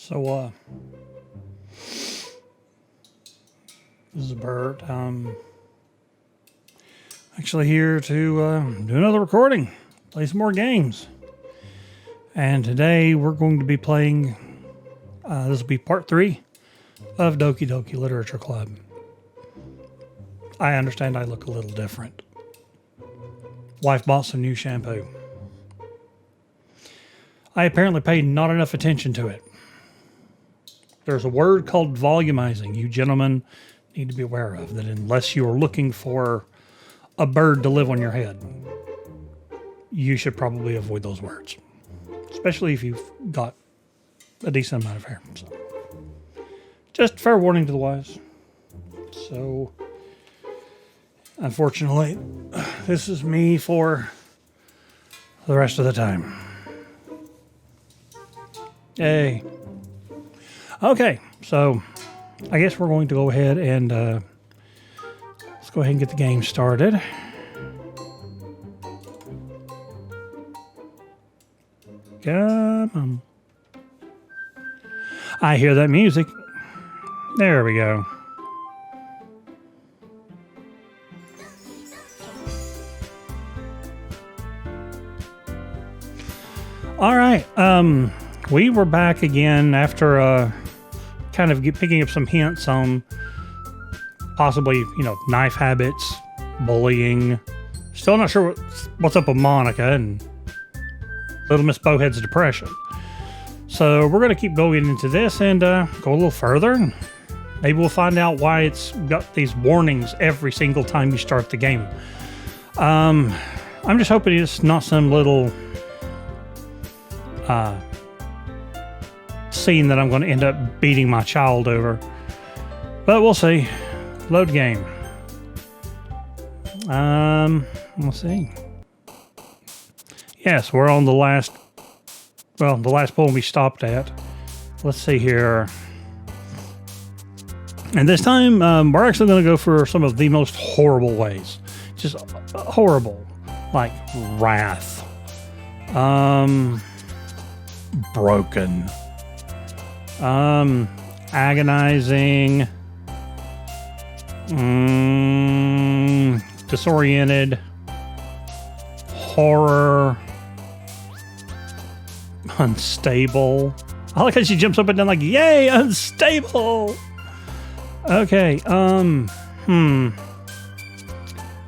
So, this is Bert. Actually here to do another recording, play some more games. And today we're going to be playing, this will be part 3 of Doki Doki Literature Club. I understand I look a little different. Wife bought some new shampoo. I apparently paid not enough attention to it. There's a word called volumizing you gentlemen need to be aware of, that unless you are looking for a bird to live on your head, you should probably avoid those words, especially if you've got a decent amount of hair. So, just fair warning to the wise. So, unfortunately, this is me for the rest of the time. Yay. Okay, so I guess we're going to go ahead and let's go ahead and get the game started. Come on. I hear that music. There we go. All right, we were back again after kind of picking up some hints on possibly, knife habits, bullying. Still not sure what's up with Monica and Little Miss Bowhead's depression. So we're going to keep going into this and go a little further. Maybe we'll find out why it's got these warnings every single time you start the game. I'm just hoping it's not some little scene that I'm going to end up beating my child over. But we'll see. Load game. We'll see. Yes, we're on the last poem we stopped at. Let's see here. And this time, we're actually going to go for some of the most horrible ways. Just horrible. Like wrath. Broken. Agonizing. Disoriented. Horror. Unstable. I like how she jumps up and down like, yay, unstable. Okay,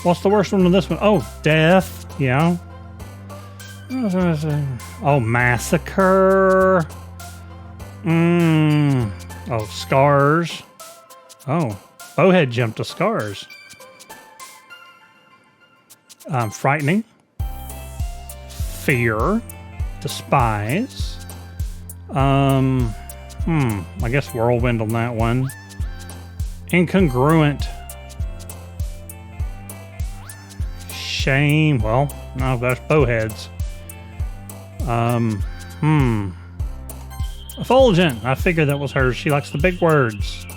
what's the worst one on this one? Oh, death. Yeah. Oh, massacre. Oh, scars. Oh, Bowhead jumped to scars. Frightening. Fear. Despise. I guess whirlwind on that one. Incongruent. Shame. Well, no, that's Bowhead's. Effulgent. I figured that was hers. She likes the big words.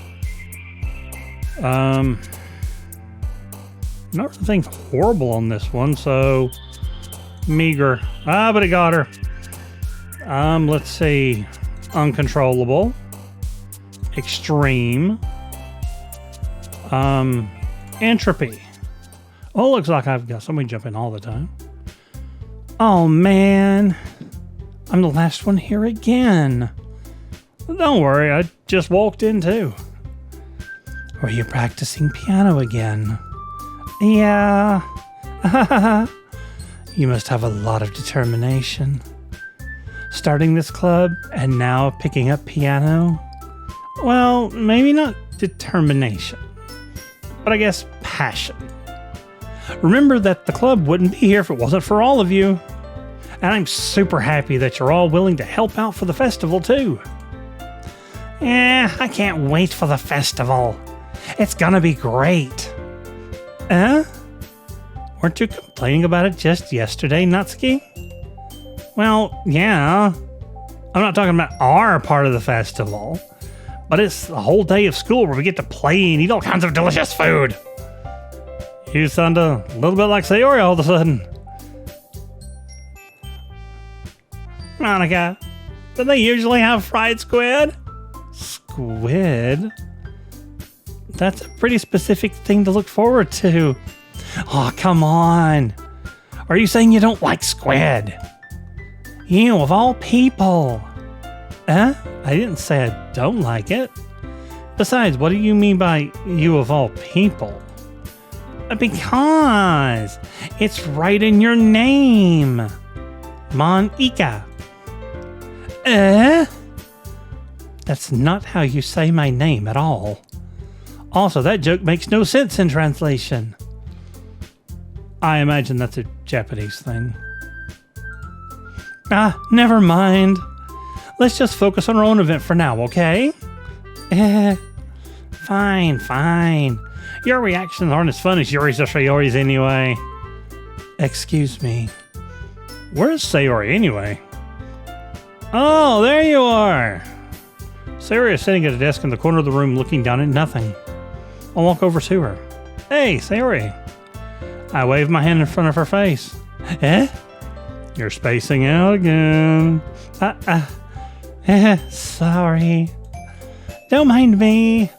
Nothing horrible on this one, so meager. But it got her. Let's see. Uncontrollable. Extreme. Entropy. Oh, looks like I've got somebody jumping all the time. Oh, man. I'm the last one here again. Don't worry, I just walked in too. Are you practicing piano again? Yeah. You must have a lot of determination. Starting this club and now picking up piano? Well, maybe not determination, but I guess passion. Remember that the club wouldn't be here if it wasn't for all of you. And I'm super happy that you're all willing to help out for the festival too. I can't wait for the festival. It's gonna be great. Weren't you complaining about it just yesterday, Nutski? Well, yeah. I'm not talking about our part of the festival, but it's the whole day of school where we get to play and eat all kinds of delicious food. You sound a little bit like Sayori all of a sudden. Monica, Do they usually have fried squid? Squid? That's a pretty specific thing to look forward to. Oh, come on. Are you saying you don't like squid? You, of all people. I didn't say I don't like it. Besides, what do you mean by you of all people? Because it's right in your name. Monica. That's not how you say my name at all. Also, that joke makes no sense in translation. I imagine that's a Japanese thing. Never mind. Let's just focus on our own event for now, okay? Fine. Your reactions aren't as fun as Yuri's or Sayori's anyway. Excuse me. Where's Sayori anyway? Oh, there you are. Sayori is sitting at a desk in the corner of the room looking down at nothing. I'll walk over to her. Hey, Sayori. I wave my hand in front of her face. You're spacing out again. Sorry. Don't mind me.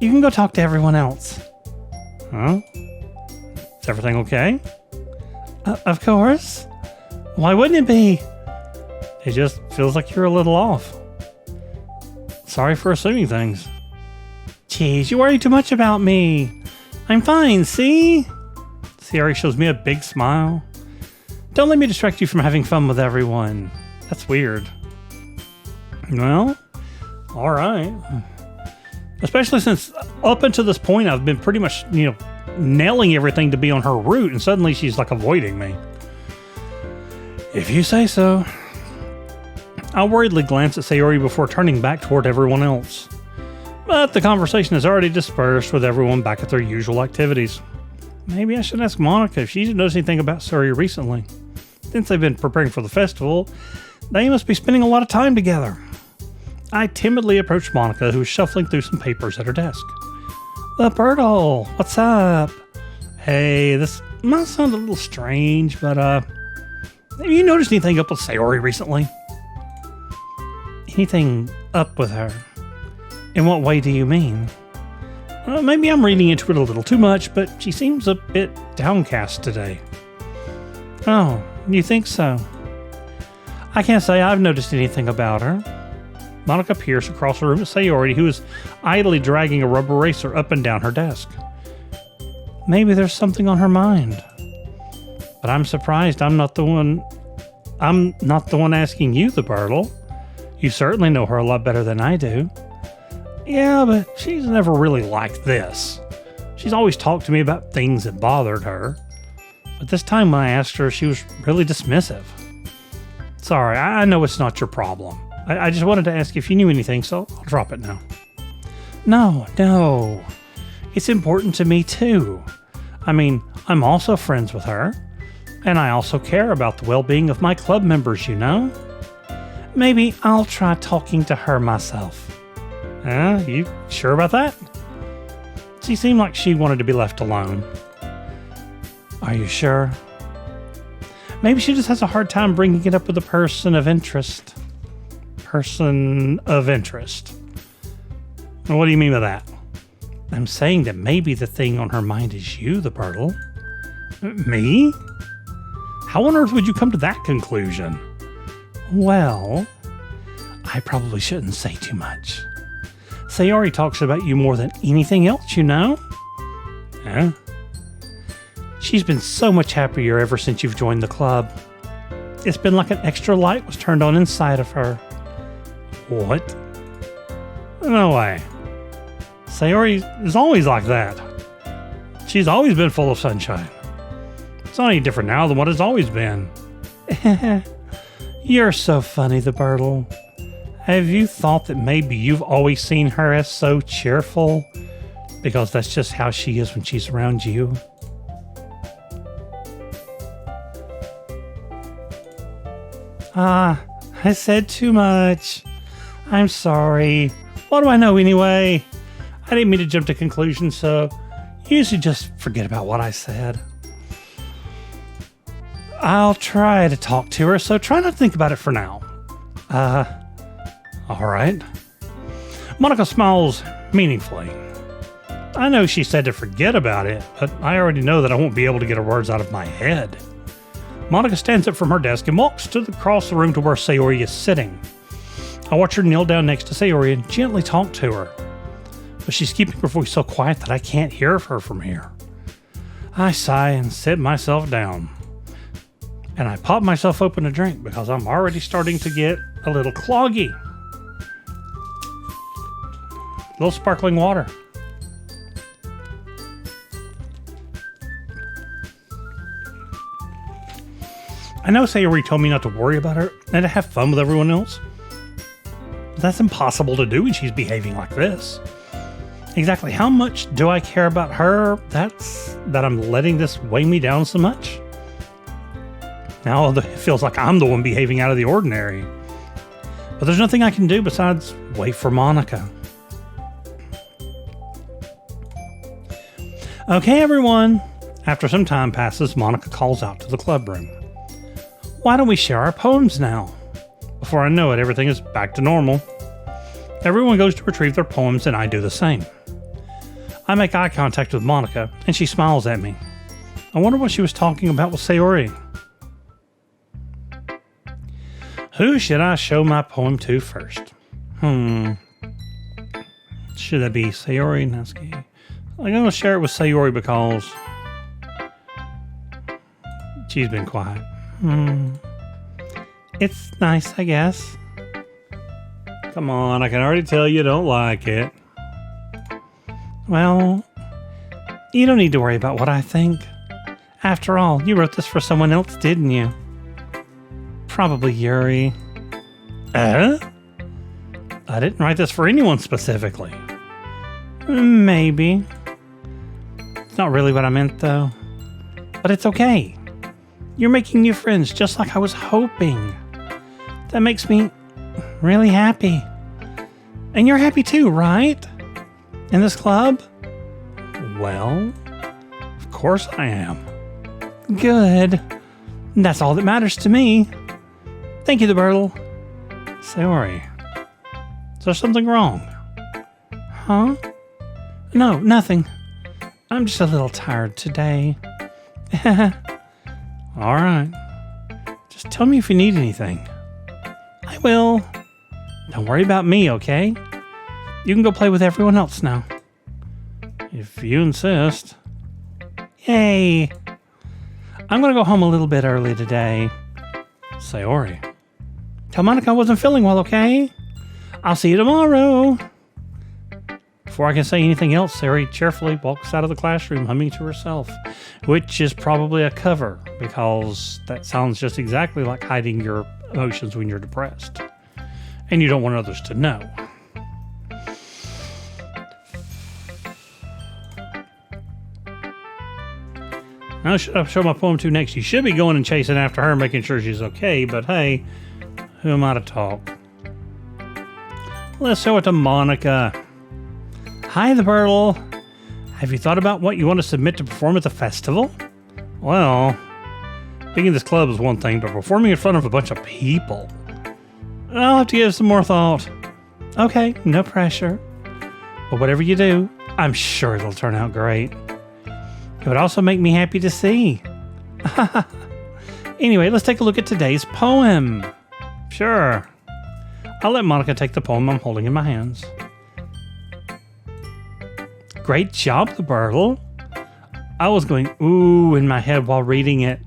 You can go talk to everyone else. Huh? Is everything okay? Of course. Why wouldn't it be? It just feels like you're a little off. Sorry for assuming things. Jeez, you worry too much about me. I'm fine, see? Sayori shows me a big smile. Don't let me distract you from having fun with everyone. That's weird. Well, alright. Especially since up until this point I've been pretty much, nailing everything to be on her route, and suddenly she's like avoiding me. If you say so. I worriedly glance at Sayori before turning back toward everyone else. But the conversation has already dispersed with everyone back at their usual activities. Maybe I should ask Monica if she's noticed anything about Sayori recently. Since they've been preparing for the festival, they must be spending a lot of time together. I timidly approached Monica, who was shuffling through some papers at her desk. The Birtle, what's up? Hey, this might sound a little strange, but have you noticed anything up with Sayori recently? Anything up with her? In what way do you mean? Maybe I'm reading into it a little too much, but she seems a bit downcast today. Oh, you think so? I can't say I've noticed anything about her. Monica peers across the room at Sayori, who is idly dragging a rubber eraser up and down her desk. Maybe there's something on her mind. But I'm surprised I'm not the one asking you, the Birtle. You certainly know her a lot better than I do. Yeah, but she's never really like this. She's always talked to me about things that bothered her. But this time when I asked her, she was really dismissive. Sorry, I know it's not your problem. I just wanted to ask if you knew anything, so I'll drop it now. No. It's important to me too. I mean, I'm also friends with her. And I also care about the well-being of my club members, Maybe I'll try talking to her myself. You sure about that? She seemed like she wanted to be left alone. Are you sure? Maybe she just has a hard time bringing it up with a person of interest. Person of interest. What do you mean by that? I'm saying that maybe the thing on her mind is you, the Birtle. Me? How on earth would you come to that conclusion? Well, I probably shouldn't say too much. Sayori talks about you more than anything else, Huh? She's been so much happier ever since you've joined the club. It's been like an extra light was turned on inside of her. What? No way. Sayori is always like that. She's always been full of sunshine. It's not any different now than what it's always been. You're so funny, the Birtle. Have you thought that maybe you've always seen her as so cheerful? Because that's just how she is when she's around you. I said too much. I'm sorry. What do I know anyway? I didn't mean to jump to conclusions, so usually just forget about what I said. I'll try to talk to her, so try not to think about it for now. All right. Monica smiles meaningfully. I know she said to forget about it, but I already know that I won't be able to get her words out of my head. Monica stands up from her desk and walks across the room to where Sayori is sitting. I watch her kneel down next to Sayori and gently talk to her, but she's keeping her voice so quiet that I can't hear her from here. I sigh and sit myself down, and I pop myself open a drink because I'm already starting to get a little cloggy. A little sparkling water. I know Sayori told me not to worry about her and to have fun with everyone else, but that's impossible to do when she's behaving like this. Exactly how much do I care about her that I'm letting this weigh me down so much? Now it feels like I'm the one behaving out of the ordinary. But there's nothing I can do besides wait for Monica. Okay, everyone. After some time passes, Monica calls out to the club room. Why don't we share our poems now? Before I know it, everything is back to normal. Everyone goes to retrieve their poems and I do the same. I make eye contact with Monica and she smiles at me. I wonder what she was talking about with Sayori. Who should I show my poem to first? Should that be Sayori? Natsuki? I'm going to share it with Sayori because she's been quiet. It's nice, I guess. Come on, I can already tell you don't like it. Well, you don't need to worry about what I think. After all, you wrote this for someone else, didn't you? Probably Yuri. I didn't write this for anyone specifically. Maybe. It's not really what I meant, though. But it's okay. You're making new friends just like I was hoping. That makes me really happy. And you're happy too, right? In this club? Well, of course I am. Good. That's all that matters to me. Thank you, the Birtle. Sorry. Is there something wrong? Huh? No, nothing. I'm just a little tired today. All right. Just tell me if you need anything. I will. Don't worry about me, okay? You can go play with everyone else now. If you insist. Yay. I'm going to go home a little bit early today. Sayori. Tell Monica I wasn't feeling well, okay? I'll see you tomorrow. Before I can say anything else, Sayori cheerfully walks out of the classroom humming to herself, which is probably a cover because that sounds just exactly like hiding your emotions when you're depressed. And you don't want others to know. Now, should I show my poem to next? You should be going and chasing after her, making sure she's okay, but hey, who am I to talk? Let's show it to Monica. Hi, the Birtle. Have you thought about what you want to submit to perform at the festival? Well, being in this club is one thing, but performing in front of a bunch of people, I'll have to give some more thought. Okay, no pressure. But whatever you do, I'm sure it'll turn out great. It would also make me happy to see. Anyway, let's take a look at today's poem. Sure. I'll let Monica take the poem I'm holding in my hands. Great job, the Birtle. I was going ooh in my head while reading it.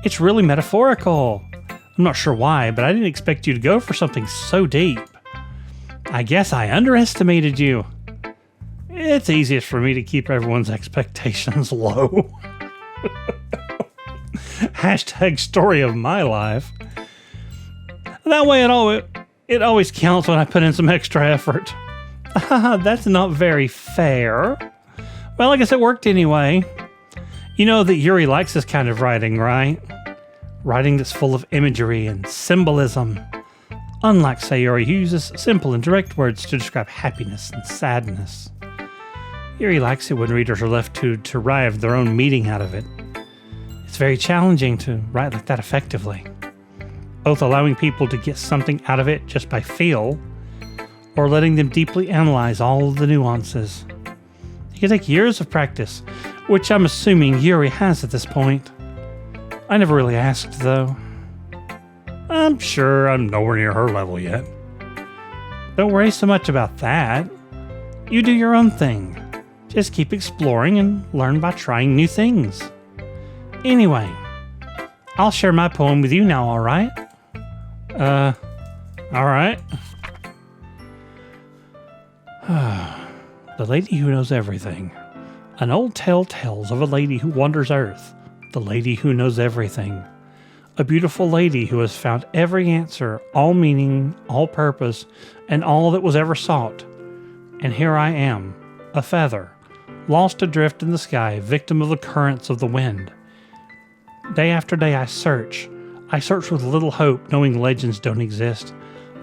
It's really metaphorical. I'm not sure why, but I didn't expect you to go for something so deep. I guess I underestimated you. It's easiest for me to keep everyone's expectations low. Hashtag story of my life. That way it always counts when I put in some extra effort. That's not very fair. Well, I guess it worked anyway. You know that Yuri likes this kind of writing, right? Writing that's full of imagery and symbolism. Unlike Sayori, who uses simple and direct words to describe happiness and sadness. Yuri likes it when readers are left to derive their own meaning out of it. It's very challenging to write like that effectively. Both allowing people to get something out of it just by feel, or letting them deeply analyze all of the nuances. It can take years of practice, which I'm assuming Yuri has at this point. I never really asked, though. I'm sure I'm nowhere near her level yet. Don't worry so much about that. You do your own thing. Just keep exploring and learn by trying new things. Anyway, I'll share my poem with you now, alright? Alright. The Lady Who Knows Everything. An old tale tells of a lady who wanders earth, the lady who knows everything. A beautiful lady who has found every answer, all meaning, all purpose, and all that was ever sought. And here I am, a feather, lost adrift in the sky, victim of the currents of the wind. Day after day I search with little hope, knowing legends don't exist.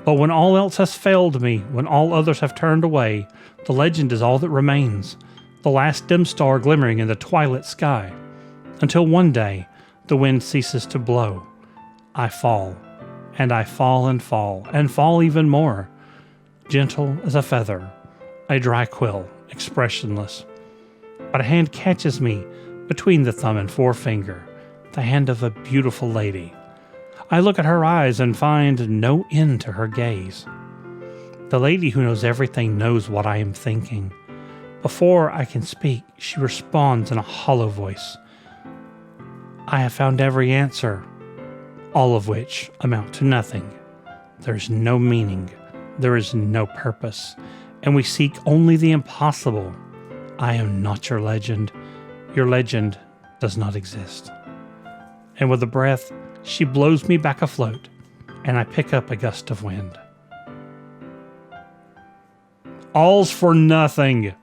But when all else has failed me, when all others have turned away, the legend is all that remains, the last dim star glimmering in the twilight sky. Until one day, the wind ceases to blow. I fall, and I fall and fall, and fall even more. Gentle as a feather, a dry quill, expressionless. But a hand catches me between the thumb and forefinger, the hand of a beautiful lady. I look at her eyes and find no end to her gaze. The lady who knows everything knows what I am thinking. Before I can speak, she responds in a hollow voice. I have found every answer, all of which amount to nothing. There's no meaning, there is no purpose, and we seek only the impossible. I am not your legend. Your legend does not exist. And with a breath, she blows me back afloat, and I pick up a gust of wind. All's for nothing.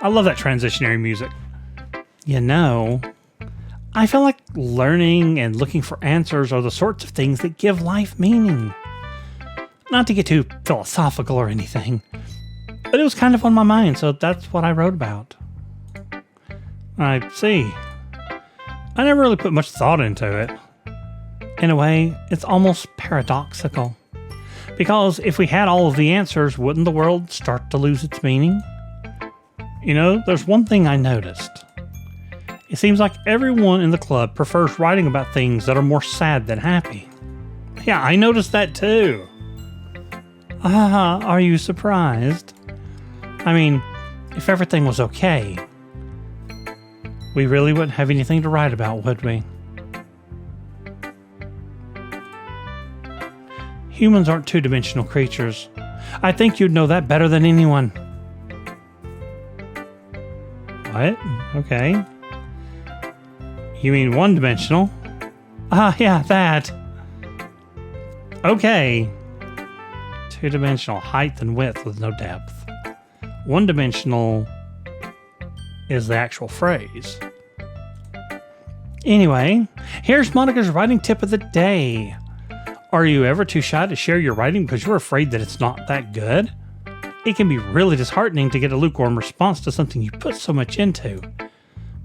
I love that transitionary music. You know, I feel like learning and looking for answers are the sorts of things that give life meaning. Not to get too philosophical or anything, but it was kind of on my mind, so that's what I wrote about. I see. I never really put much thought into it. In a way, it's almost paradoxical. Because if we had all of the answers, wouldn't the world start to lose its meaning? You know, there's one thing I noticed. It seems like everyone in the club prefers writing about things that are more sad than happy. Yeah, I noticed that too. Are you surprised? I mean, if everything was okay, we really wouldn't have anything to write about, would we? Humans aren't two-dimensional creatures. I think you'd know that better than anyone. What? Okay. You mean one-dimensional? Yeah, that. Okay. Two-dimensional, height and width with no depth. One-dimensional is the actual phrase. Anyway, here's Monica's writing tip of the day. Are you ever too shy to share your writing because you're afraid that it's not that good? It can be really disheartening to get a lukewarm response to something you put so much into.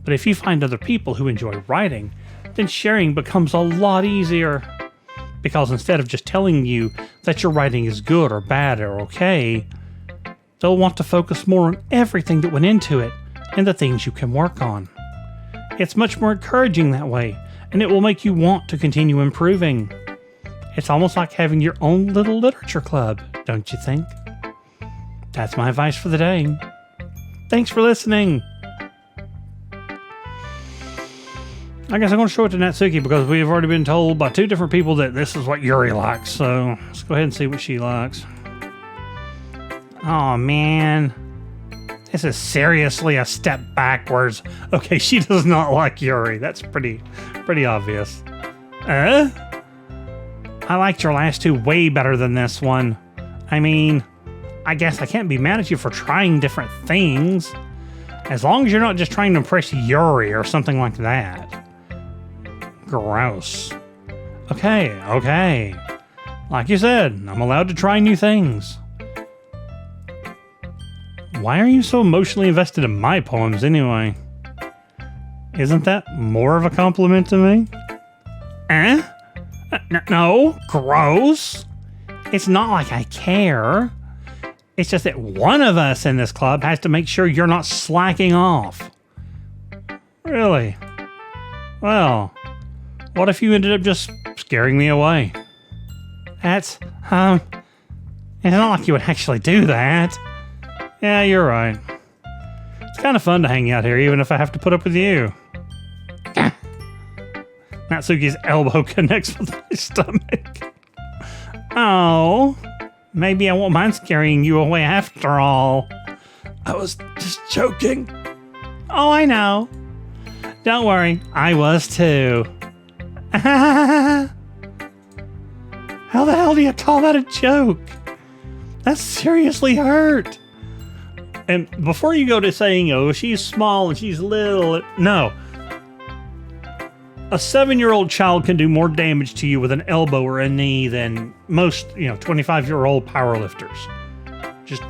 But if you find other people who enjoy writing, then sharing becomes a lot easier. Because instead of just telling you that your writing is good or bad or okay, they'll want to focus more on everything that went into it and the things you can work on. It's much more encouraging that way, and it will make you want to continue improving. It's almost like having your own little literature club, don't you think? That's my advice for the day. Thanks for listening. I guess I'm going to show it to Natsuki because we've already been told by two different people that this is what Yuri likes. So let's go ahead and see what she likes. Oh man, this is seriously a step backwards. Okay, she does not like Yuri. That's pretty obvious. I liked your last two way better than this one. I mean, I guess I can't be mad at you for trying different things. As long as you're not just trying to impress Yuri or something like that. Gross. Okay. Like you said, I'm allowed to try new things. Why are you so emotionally invested in my poems anyway? Isn't that more of a compliment to me? No, gross. It's not like I care. It's just that one of us in this club has to make sure you're not slacking off. Really? Well, what if you ended up just scaring me away? It's not like you would actually do that. Yeah, you're right. It's kind of fun to hang out here, even if I have to put up with you. Natsuki's elbow connects with my stomach. Oh, maybe I won't mind scaring you away after all. I was just joking. Oh, I know. Don't worry, I was too. How the hell do you call that a joke? That seriously hurt. And before you go to saying, oh, she's small and she's little, no. A 7-year-old child can do more damage to you with an elbow or a knee than most, 25-year-old powerlifters. Just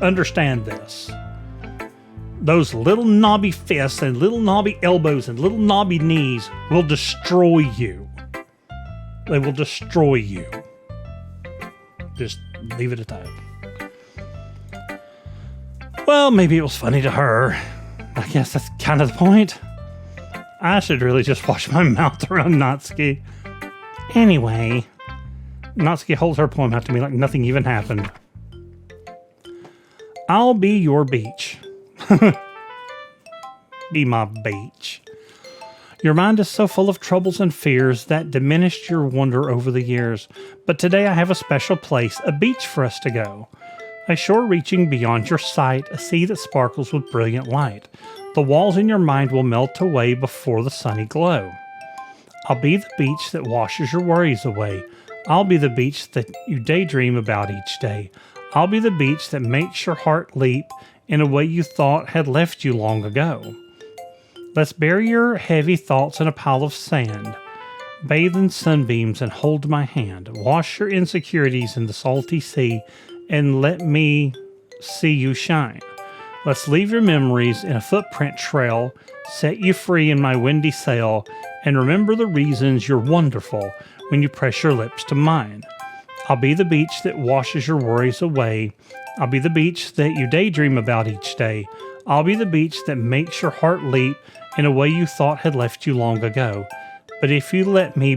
understand this. Those little knobby fists and little knobby elbows and little knobby knees will destroy you. They will destroy you. Just leave it at that. Well, maybe it was funny to her. I guess that's kind of the point. I should really just wash my mouth around Natsuki. Anyway, Natsuki holds her poem out to me like nothing even happened. I'll be your beach. Be my beach. Your mind is so full of troubles and fears that diminished your wonder over the years. But today I have a special place, a beach for us to go. A shore reaching beyond your sight, a sea that sparkles with brilliant light. The walls in your mind will melt away before the sunny glow. I'll be the beach that washes your worries away. I'll be the beach that you daydream about each day. I'll be the beach that makes your heart leap in a way you thought had left you long ago. Let's bury your heavy thoughts in a pile of sand. Bathe in sunbeams and hold my hand. Wash your insecurities in the salty sea and let me see you shine. Let's leave your memories in a footprint trail, set you free in my windy sail, and remember the reasons you're wonderful when you press your lips to mine. I'll be the beach that washes your worries away. I'll be the beach that you daydream about each day. I'll be the beach that makes your heart leap in a way you thought had left you long ago. But if you let me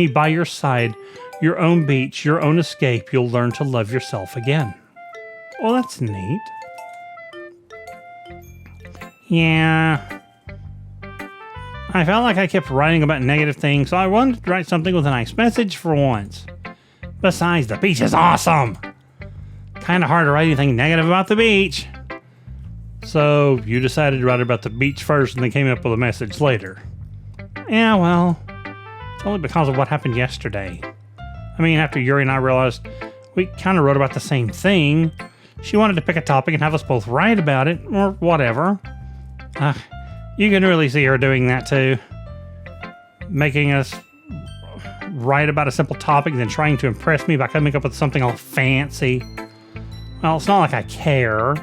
by your side, your own beach, your own escape, you'll learn to love yourself again. Well, that's neat. Yeah. I felt like I kept writing about negative things, so I wanted to write something with a nice message for once. Besides, the beach is awesome. Kind of hard to write anything negative about the beach. So you decided to write about the beach first and then came up with a message later. Yeah, well, it's only because of what happened yesterday. I mean, after Yuri and I realized we kind of wrote about the same thing, she wanted to pick a topic and have us both write about it, or whatever. You can really see her doing that too. Making us write about a simple topic and then trying to impress me by coming up with something all fancy. Well, it's not like I care.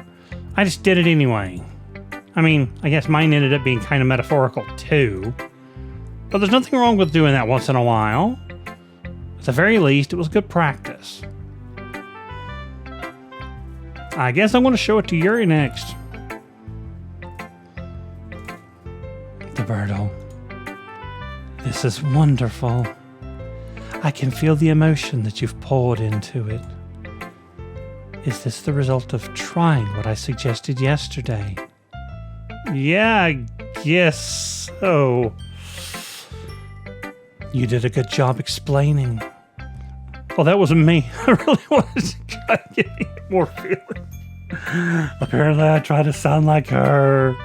I just did it anyway. I mean, I guess mine ended up being kind of metaphorical too. But there's nothing wrong with doing that once in a while. At the very least, it was good practice. I guess I'm going to show it to Yuri next. Roberto, this is wonderful. I can feel the emotion that you've poured into it. Is this the result of trying what I suggested yesterday? Yeah, I guess so. You did a good job explaining. Well, that wasn't me. I really wanted to try getting more feeling. Apparently, I tried to sound like her.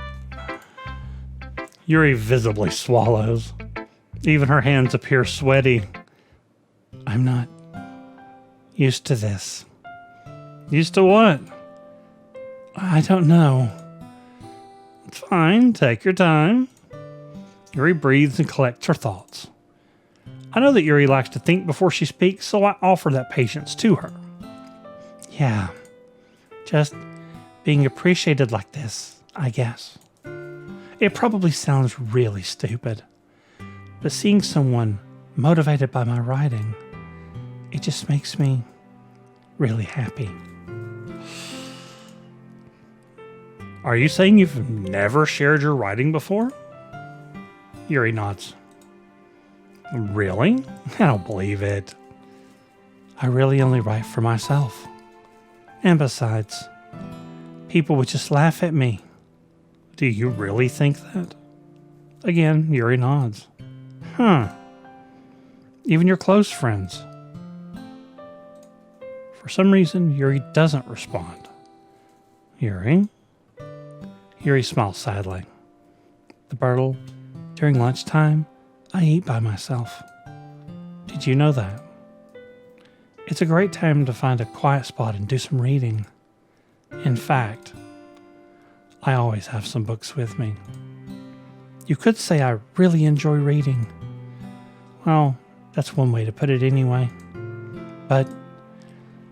Yuri visibly swallows. Even her hands appear sweaty. I'm not used to this. Used to what? I don't know. It's fine. Take your time. Yuri breathes and collects her thoughts. I know that Yuri likes to think before she speaks, so I offer that patience to her. Yeah. Just being appreciated like this, I guess. It probably sounds really stupid. But seeing someone motivated by my writing, it just makes me really happy. Are you saying you've never shared your writing before? Yuri nods. Really? I don't believe it. I really only write for myself. And besides, people would just laugh at me. Do you really think that? Again, Yuri nods. Huh. Even your close friends. For some reason, Yuri doesn't respond. Yuri? Yuri smiles sadly. The Bertle, during lunchtime, I eat by myself. Did you know that? It's a great time to find a quiet spot and do some reading. In fact, I always have some books with me. You could say I really enjoy reading. Well, that's one way to put it anyway. But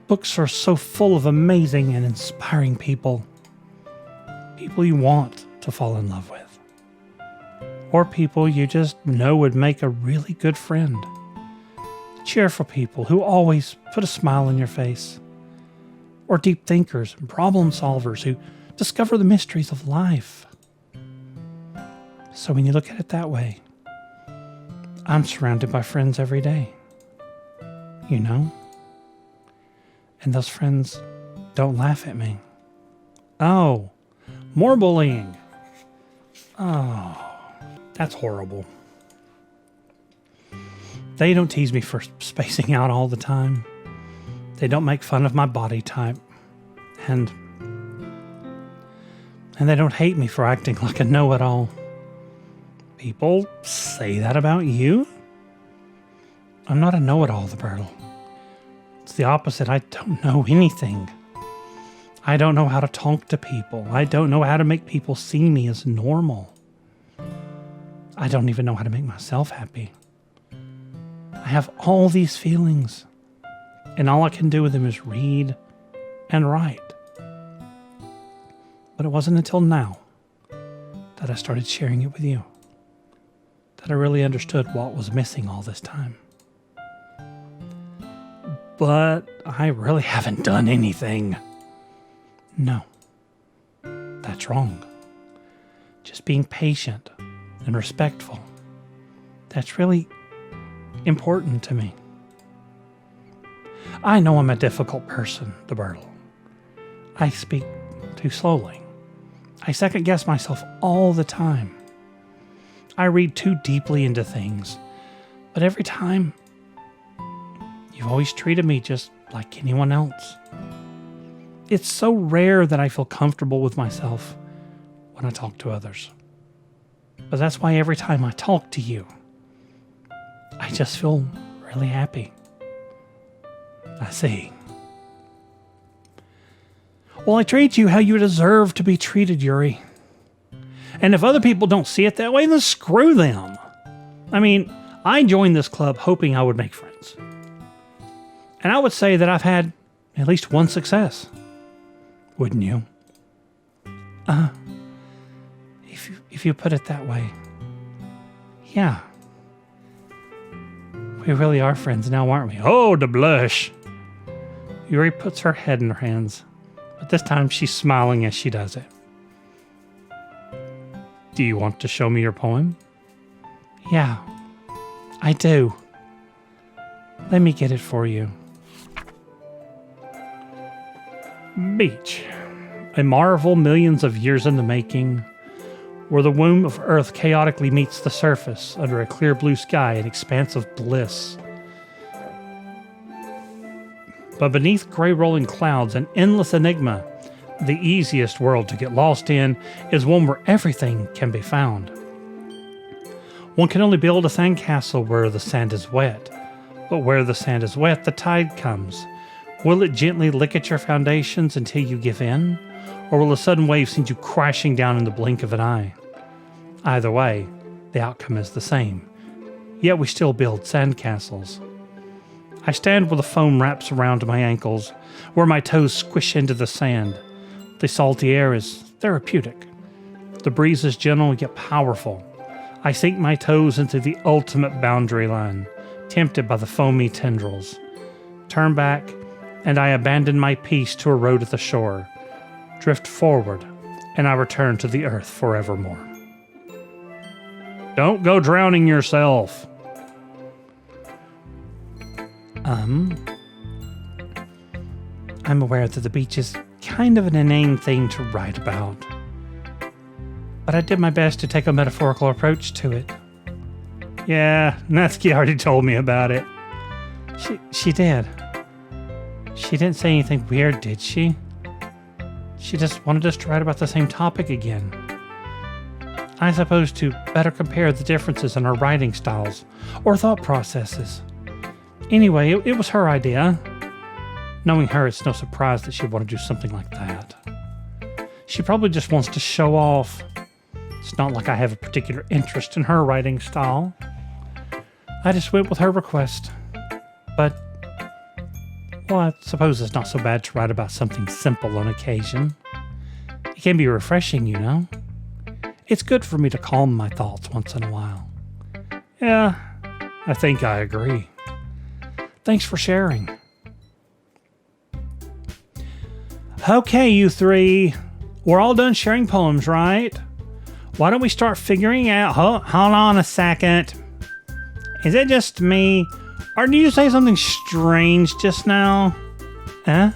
books are so full of amazing and inspiring people. People you want to fall in love with. Or people you just know would make a really good friend. Cheerful people who always put a smile on your face. Or deep thinkers and problem solvers who discover the mysteries of life. So when you look at it that way, I'm surrounded by friends every day. You know? And those friends don't laugh at me. Oh, more bullying. Oh, that's horrible. They don't tease me for spacing out all the time. They don't make fun of my body type. And they don't hate me for acting like a know-it-all. People say that about you? I'm not a know-it-all, the Bertle. It's the opposite. I don't know anything. I don't know how to talk to people. I don't know how to make people see me as normal. I don't even know how to make myself happy. I have all these feelings, and all I can do with them is read and write. But it wasn't until now that I started sharing it with you that I really understood what was missing all this time. But I really haven't done anything. No, that's wrong. Just being patient and respectful. That's really important to me. I know I'm a difficult person, the Bertle. I speak too slowly. I second guess myself all the time. I read too deeply into things. But every time, you've always treated me just like anyone else. It's so rare that I feel comfortable with myself when I talk to others. But that's why every time I talk to you, I just feel really happy. I see. Well, I treat you how you deserve to be treated, Yuri. And if other people don't see it that way, then screw them. I mean, I joined this club hoping I would make friends. And I would say that I've had at least one success. Wouldn't you? If you put it that way. Yeah. We really are friends now, aren't we? Oh, the blush. Yuri puts her head in her hands, but this time she's smiling as she does it. Do you want to show me your poem? Yeah, I do. Let me get it for you. Beach. A marvel millions of years in the making, where the womb of Earth chaotically meets the surface under a clear blue sky and expanse of bliss. But beneath gray rolling clouds, an endless enigma, the easiest world to get lost in is one where everything can be found. One can only build a sandcastle where the sand is wet, but where the sand is wet, the tide comes. Will it gently lick at your foundations until you give in? Or will a sudden wave send you crashing down in the blink of an eye? Either way, the outcome is the same. Yet we still build sandcastles. I stand where the foam wraps around my ankles, where my toes squish into the sand. The salty air is therapeutic. The breeze is gentle yet powerful. I sink my toes into the ultimate boundary line, tempted by the foamy tendrils. Turn back, and I abandon my peace to erode at the shore. Drift forward, and I return to the earth forevermore. Don't go drowning yourself. I'm aware that the beach is kind of an inane thing to write about, but I did my best to take a metaphorical approach to it. Yeah, Natsuki already told me about it. She did. She didn't say anything weird, did she? She just wanted us to write about the same topic again. I suppose to better compare the differences in our writing styles or thought processes. Anyway, it was her idea. Knowing her, it's no surprise that she'd want to do something like that. She probably just wants to show off. It's not like I have a particular interest in her writing style. I just went with her request. But, well, I suppose it's not so bad to write about something simple on occasion. It can be refreshing, you know. It's good for me to calm my thoughts once in a while. Yeah, I think I agree. Thanks for sharing. Okay, you three. We're all done sharing poems, right? Why don't we start figuring out... Hold on a second. Is it just me? Or did you say something strange just now? Huh?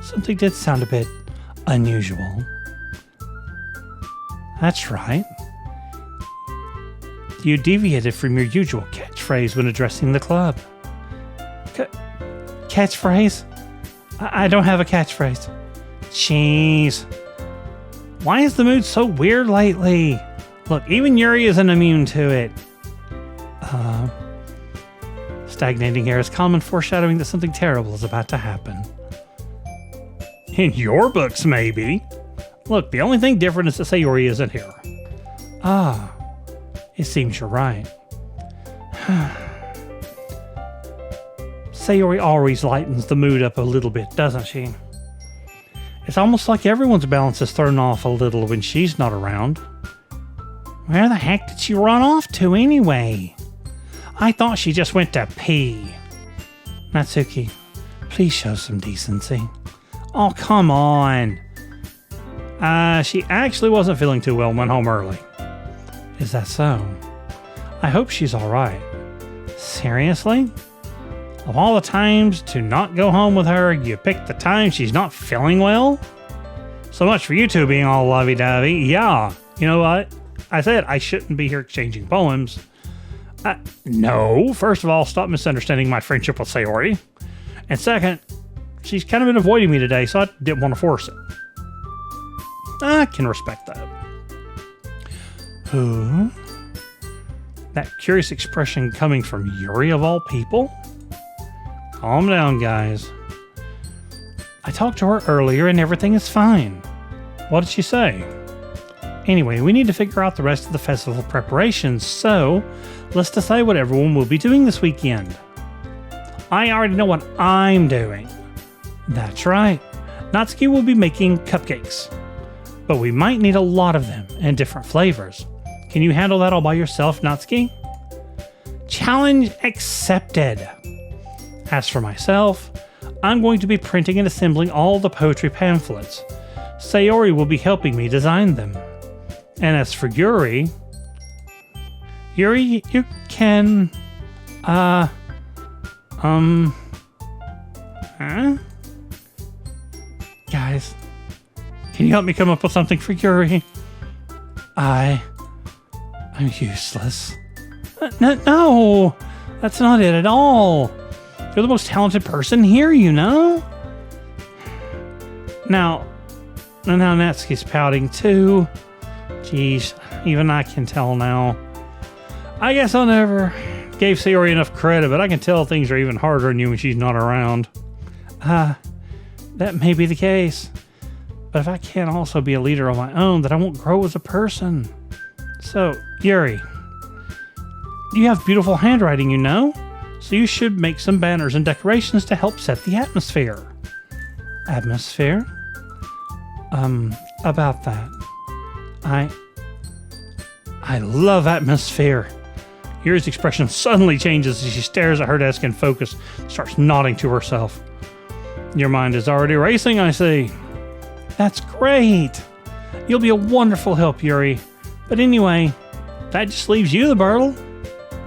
Something did sound a bit unusual. That's right. You deviated from your usual catchphrase when addressing the club. Catchphrase? I don't have a catchphrase. Jeez. Why is the mood so weird lately? Look, even Yuri isn't immune to it. Stagnating air is common foreshadowing that something terrible is about to happen. In your books, maybe. Look, the only thing different is that Sayori isn't here. Ah, it seems you're right. Sayori always lightens the mood up a little bit, doesn't she? It's almost like everyone's balance is thrown off a little when she's not around. Where the heck did she run off to anyway? I thought she just went to pee. Natsuki, please show some decency. Oh, come on. She actually wasn't feeling too well and went home early. Is that so? I hope she's alright. Seriously? Of all the times to not go home with her, you picked the time she's not feeling well? So much for you two being all lovey-dovey. Yeah, you know what? I said I shouldn't be here exchanging poems. No, first of all, stop misunderstanding my friendship with Sayori. And second, she's kind of been avoiding me today, so I didn't want to force it. I can respect that. Who? That curious expression coming from Yuri of all people? Calm down, guys. I talked to her earlier and everything is fine. What did she say? Anyway, we need to figure out the rest of the festival preparations, so let's decide what everyone will be doing this weekend. I already know what I'm doing. That's right. Natsuki will be making cupcakes. But we might need a lot of them and different flavors. Can you handle that all by yourself, Natsuki? Challenge accepted. As for myself, I'm going to be printing and assembling all the poetry pamphlets. Sayori will be helping me design them. And as for Yuri, you can, huh? Guys, can you help me come up with something for Yuri? I'm useless. No, that's not it at all. You're the most talented person here, you know? Now Natsuki's pouting too. Jeez, even I can tell now. I guess I never gave Sayori enough credit, but I can tell things are even harder on you when she's not around. That may be the case. But if I can't also be a leader on my own, then I won't grow as a person. So, Yuri, you have beautiful handwriting, you know? So you should make some banners and decorations to help set the atmosphere. Atmosphere? About that. I love atmosphere. Yuri's expression suddenly changes as she stares at her desk in focus, starts nodding to herself. Your mind is already racing, I see. That's great. You'll be a wonderful help, Yuri. But anyway, that just leaves you, the Birdle.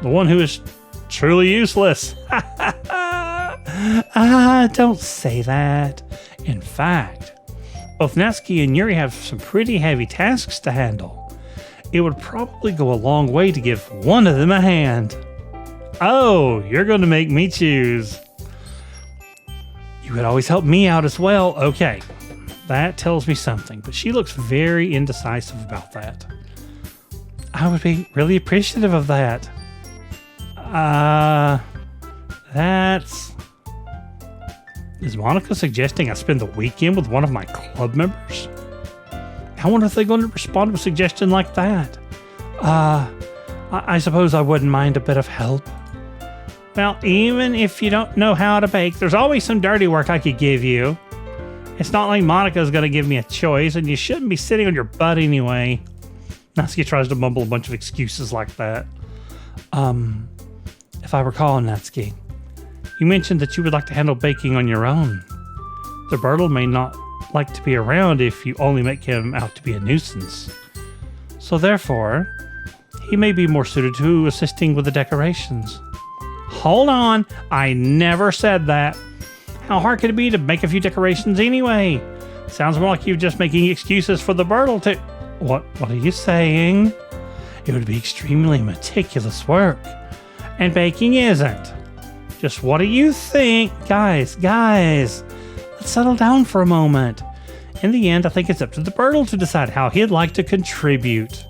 The one who is truly useless. Don't say that. In fact, both Natsuki and Yuri have some pretty heavy tasks to handle. It would probably go a long way to give one of them a hand. Oh, you're going to make me choose. You could always help me out as well. Okay, that tells me something, but she looks very indecisive about that. I would be really appreciative of that. Is Monica suggesting I spend the weekend with one of my club members? I wonder if they're going to respond to a suggestion like that. I suppose I wouldn't mind a bit of help. Well, even if you don't know how to bake, there's always some dirty work I could give you. It's not like Monica's going to give me a choice, and you shouldn't be sitting on your butt anyway. Natsuki tries to mumble a bunch of excuses like that. If I recall, Natsuki, you mentioned that you would like to handle baking on your own. The Birdle may not like to be around if you only make him out to be a nuisance. So therefore, he may be more suited to assisting with the decorations. Hold on, I never said that. How hard could it be to make a few decorations anyway? Sounds more like you're just making excuses for the Birdle to... What are you saying? It would be extremely meticulous work. And baking isn't. Just what do you think? Guys, let's settle down for a moment. In the end, I think it's up to the Birdle to decide how he'd like to contribute.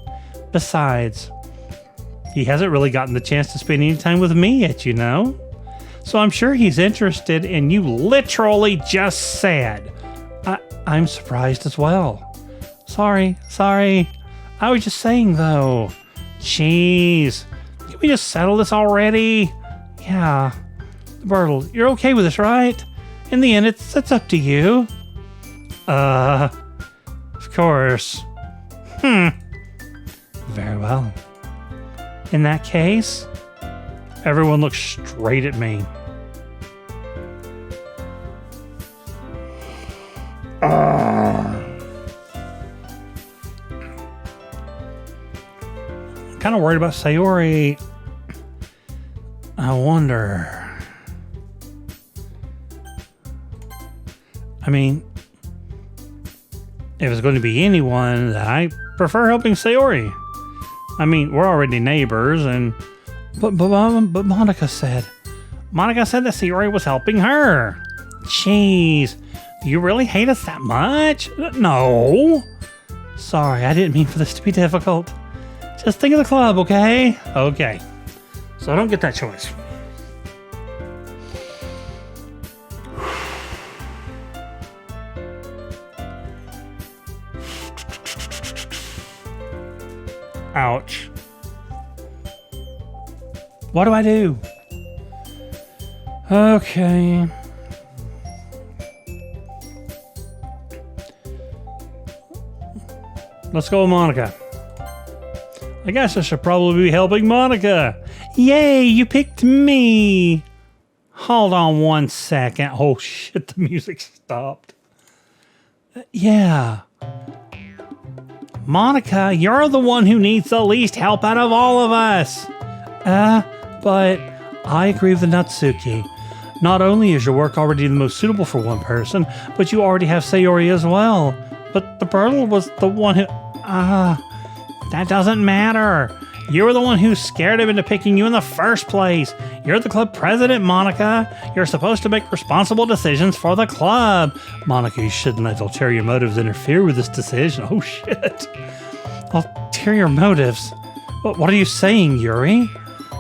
Besides, he hasn't really gotten the chance to spend any time with me yet, you know? So I'm sure he's interested, and you literally just said. I'm surprised as well. Sorry. I was just saying, though. Jeez. Can we just settle this already? Yeah. Birdle, you're okay with this, right? In the end, it's up to you. Of course. Very well. In that case, everyone looks straight at me. I'm kind of worried about Sayori. I wonder. I mean, if it's going to be anyone, I prefer helping Sayori. I mean, we're already neighbors, and but Monica said that Sayori was helping her. Jeez, do you really hate us that much? No. Sorry, I didn't mean for this to be difficult. Just think of the club, okay? Okay. So I don't get that choice. Ouch. What do I do? Okay. Let's go with Monica. I guess I should probably be helping Monica. Yay, you picked me. Hold on one second. Oh shit, the music stopped. Yeah. Monica, you're the one who needs the least help out of all of us. But I agree with the Natsuki. Not only is your work already the most suitable for one person, but you already have Sayori as well. But the Birdle was the one who... that doesn't matter. You were the one who scared him into picking you in the first place. You're the club president, Monica. You're supposed to make responsible decisions for the club. Monica, you shouldn't let ulterior motives interfere with this decision. Oh, shit. Ulterior motives? What are you saying, Yuri?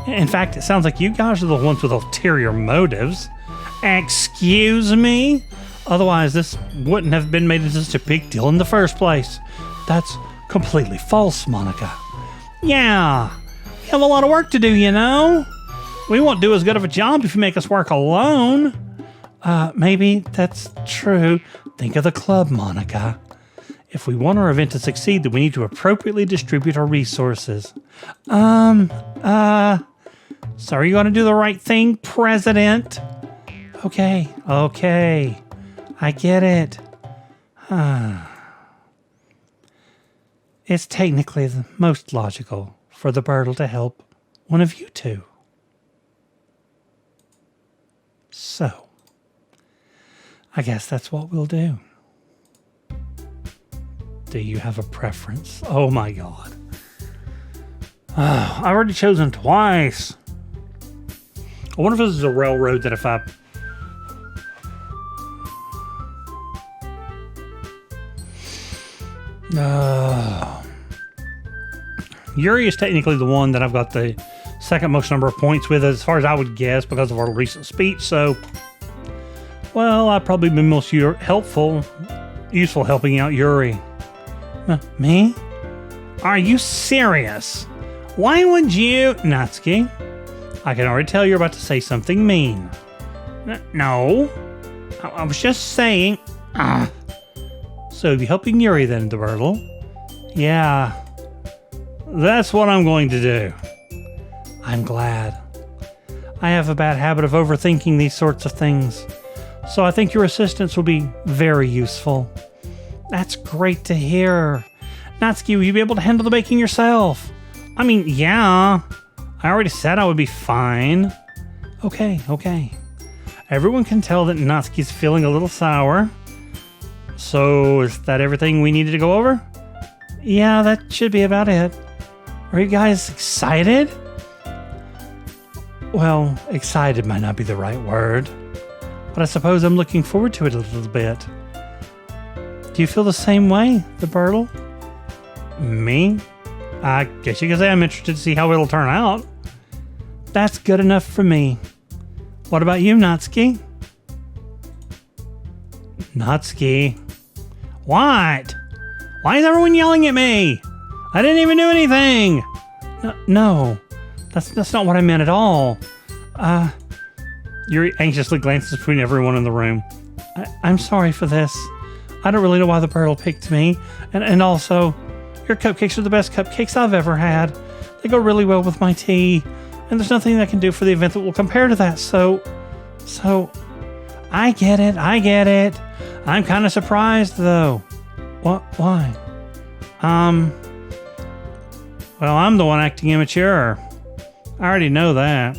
In fact, it sounds like you guys are the ones with ulterior motives. Excuse me? Otherwise, this wouldn't have been made into such a big deal in the first place. That's completely false, Monica. Yeah, we have a lot of work to do, you know? We won't do as good of a job if you make us work alone. Maybe that's true. Think of the club, Monica. If we want our event to succeed, then we need to appropriately distribute our resources. So are you going to do the right thing, President? Okay. I get it. It's technically the most logical for the Birdle to help one of you two. So, I guess that's what we'll do. Do you have a preference? Oh my god. I've already chosen twice. I wonder if this is a railroad that if I... Yuri is technically the one that I've got the second most number of points with, as far as I would guess, because of our recent speech, so... Well, I've probably been most useful helping out Yuri. Me? Are you serious? Why would you... Natsuki, I can already tell you're about to say something mean. No. I was just saying... So you'll be helping Yuri then, DeBurtle? Yeah. That's what I'm going to do. I'm glad. I have a bad habit of overthinking these sorts of things, so I think your assistance will be very useful. That's great to hear. Natsuki, will you be able to handle the baking yourself? I mean, yeah. I already said I would be fine. Okay. Everyone can tell that Natsuki's feeling a little sour. So, is that everything we needed to go over? Yeah, that should be about it. Are you guys excited? Well, excited might not be the right word, but I suppose I'm looking forward to it a little bit. Do you feel the same way, the Birdle? Me? I guess you could say I'm interested to see how it'll turn out. That's good enough for me. What about you, Natsuki? Natsuki? What? Why is everyone yelling at me? I didn't even do anything. No, that's not what I meant at all. Yuri anxiously glances between everyone in the room. I'm sorry for this. I don't really know why the Birdle picked me. And also, your cupcakes are the best cupcakes I've ever had. They go really well with my tea. And there's nothing I can do for the event that will compare to that. So, I get it. I'm kind of surprised, though. What? Why? Well, I'm the one acting immature. I already know that.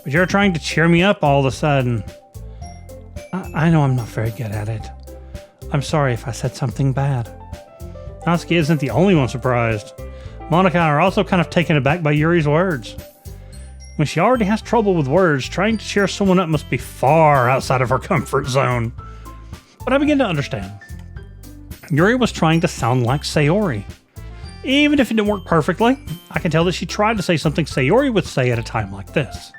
But you're trying to cheer me up all of a sudden. I know I'm not very good at it. I'm sorry if I said something bad. Natsuki isn't the only one surprised. Monica and I are also kind of taken aback by Yuri's words. When she already has trouble with words, trying to cheer someone up must be far outside of her comfort zone. But I begin to understand. Yuri was trying to sound like Sayori. Even if it didn't work perfectly, I can tell that she tried to say something Sayori would say at a time like this.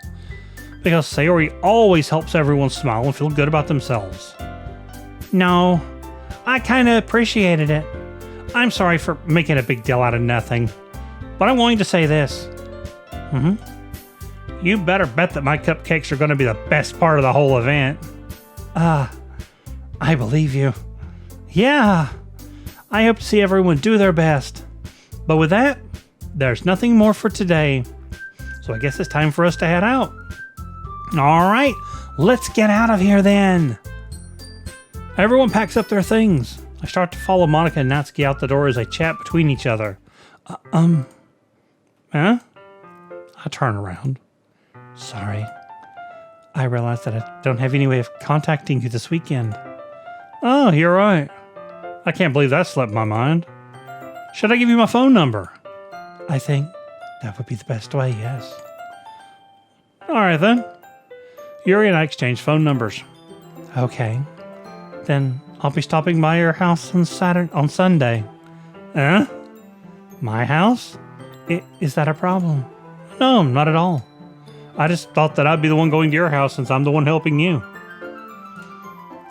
Because Sayori always helps everyone smile and feel good about themselves. No, I kind of appreciated it. I'm sorry for making a big deal out of nothing. But I'm going to say this. You better bet that my cupcakes are going to be the best part of the whole event. I believe you. Yeah, I hope to see everyone do their best. But with that, there's nothing more for today. So I guess it's time for us to head out. All right, let's get out of here then. Everyone packs up their things. I start to follow Monica and Natsuki out the door as they chat between each other. Huh? I turn around. Sorry. I realize that I don't have any way of contacting you this weekend. Oh, you're right. I can't believe that slipped my mind. Should I give you my phone number? I think that would be the best way, yes. All right, then. Yuri and I exchange phone numbers. Okay. Then I'll be stopping by your house on Sunday. Huh? My house? Is that a problem? No, not at all. I just thought that I'd be the one going to your house since I'm the one helping you.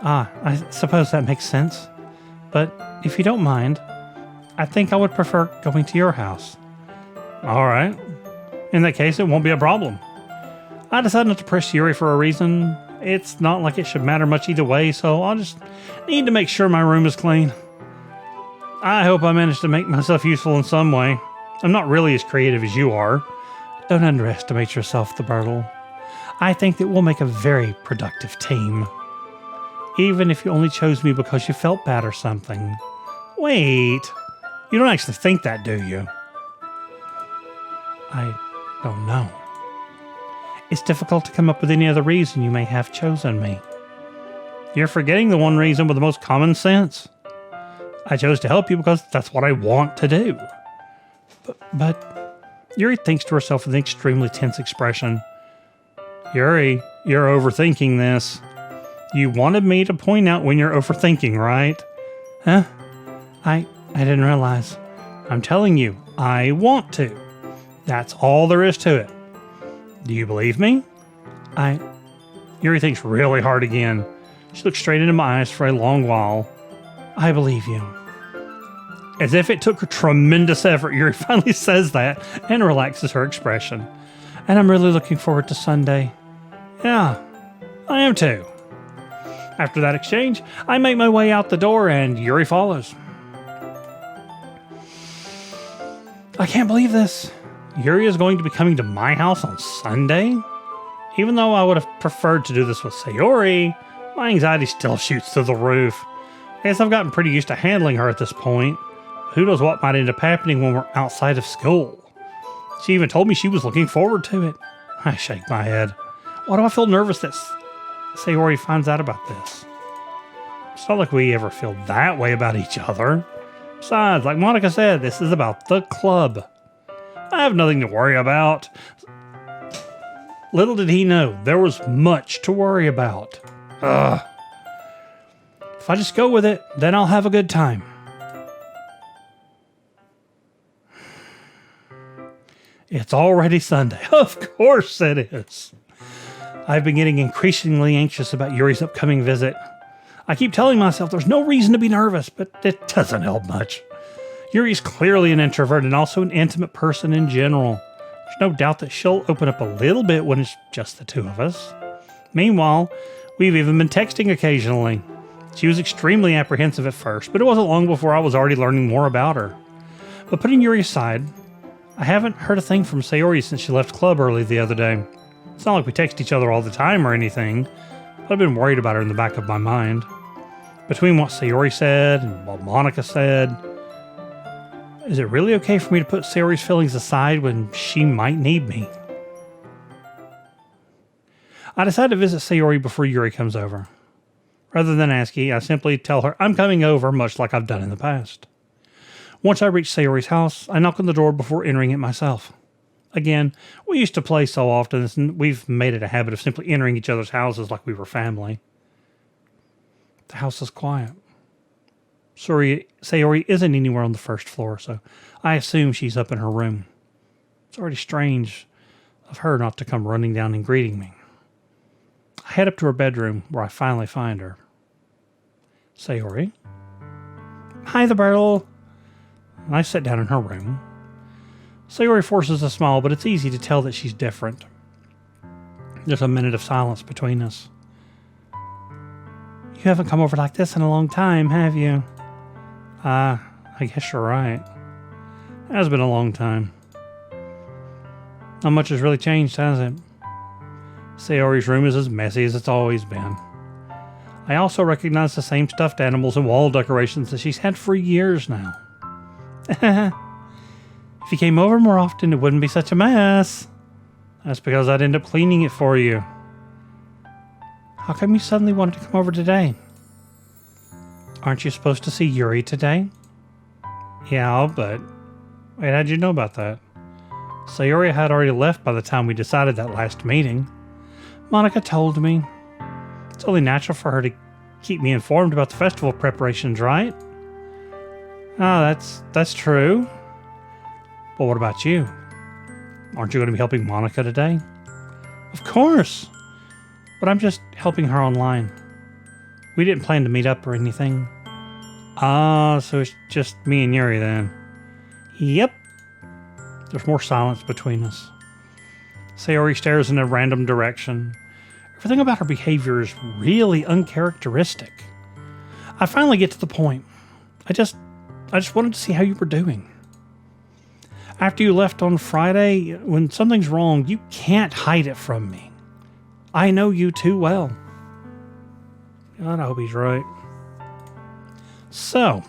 I suppose that makes sense. But if you don't mind, I think I would prefer going to your house. All right. In that case, it won't be a problem. I decided not to press Yuri for a reason. It's not like it should matter much either way, so I'll just need to make sure my room is clean. I hope I managed to make myself useful in some way. I'm not really as creative as you are. Don't underestimate yourself, the Bertle. I think that we'll make a very productive team. Even if you only chose me because you felt bad or something. Wait, you don't actually think that, do you? I don't know. It's difficult to come up with any other reason you may have chosen me. You're forgetting the one reason with the most common sense. I chose to help you because that's what I want to do. But Yuri thinks to herself with an extremely tense expression. Yuri, you're overthinking this. You wanted me to point out when you're overthinking, right? Huh? I didn't realize. I'm telling you, I want to. That's all there is to it. Do you believe me? Yuri thinks really hard again. She looks straight into my eyes for a long while. I believe you. As if it took a tremendous effort, Yuri finally says that and relaxes her expression. And I'm really looking forward to Sunday. Yeah, I am too. After that exchange, I make my way out the door and Yuri follows. I can't believe this. Yuri is going to be coming to my house on Sunday? Even though I would have preferred to do this with Sayori, my anxiety still shoots through the roof. I guess I've gotten pretty used to handling her at this point. Who knows what might end up happening when we're outside of school? She even told me she was looking forward to it. I shake my head. Why do I feel nervous that Sayori finds out about this? It's not like we ever feel that way about each other. Besides, like Monica said, this is about the club. I have nothing to worry about. Little did he know, there was much to worry about. Ugh. If I just go with it, then I'll have a good time. It's already Sunday. Of course it is. I've been getting increasingly anxious about Yuri's upcoming visit. I keep telling myself there's no reason to be nervous, but it doesn't help much. Yuri's clearly an introvert and also an intimate person in general. There's no doubt that she'll open up a little bit when it's just the two of us. Meanwhile, we've even been texting occasionally. She was extremely apprehensive at first, but it wasn't long before I was already learning more about her. But putting Yuri aside, I haven't heard a thing from Sayori since she left club early the other day. It's not like we text each other all the time or anything, but I've been worried about her in the back of my mind. Between what Sayori said and what Monica said, is it really okay for me to put Sayori's feelings aside when she might need me? I decide to visit Sayori before Yuri comes over. Rather than asking, I simply tell her I'm coming over, much like I've done in the past. Once I reach Sayori's house, I knock on the door before entering it myself. Again, we used to play so often, and we've made it a habit of simply entering each other's houses like we were family. The house is quiet. Sayori isn't anywhere on the first floor, so I assume she's up in her room. It's already strange of her not to come running down and greeting me. I head up to her bedroom, where I finally find her. Sayori? Hi, the Bertle. I sit down in her room. Sayori forces a smile, but it's easy to tell that she's different. There's a minute of silence between us. You haven't come over like this in a long time, have you? I guess you're right. It has been a long time. Not much has really changed, has it? Sayori's room is as messy as it's always been. I also recognize the same stuffed animals and wall decorations that she's had for years now. If you came over more often, it wouldn't be such a mess. That's because I'd end up cleaning it for you. How come you suddenly wanted to come over today? Aren't you supposed to see Yuri today? Yeah, but... Wait, how'd you know about that? Sayori had already left by the time we decided that last meeting. Monica told me. It's only natural for her to keep me informed about the festival preparations, right? Oh, that's true. But what about you? Aren't you going to be helping Monica today? Of course. But I'm just helping her online. We didn't plan to meet up or anything. Ah, so it's just me and Yuri then. Yep. There's more silence between us. Sayori stares in a random direction. Everything about her behavior is really uncharacteristic. I finally get to the point. I just I just wanted to see how you were doing. After you left on Friday, when something's wrong, you can't hide it from me. I know you too well. God, I hope he's right. So,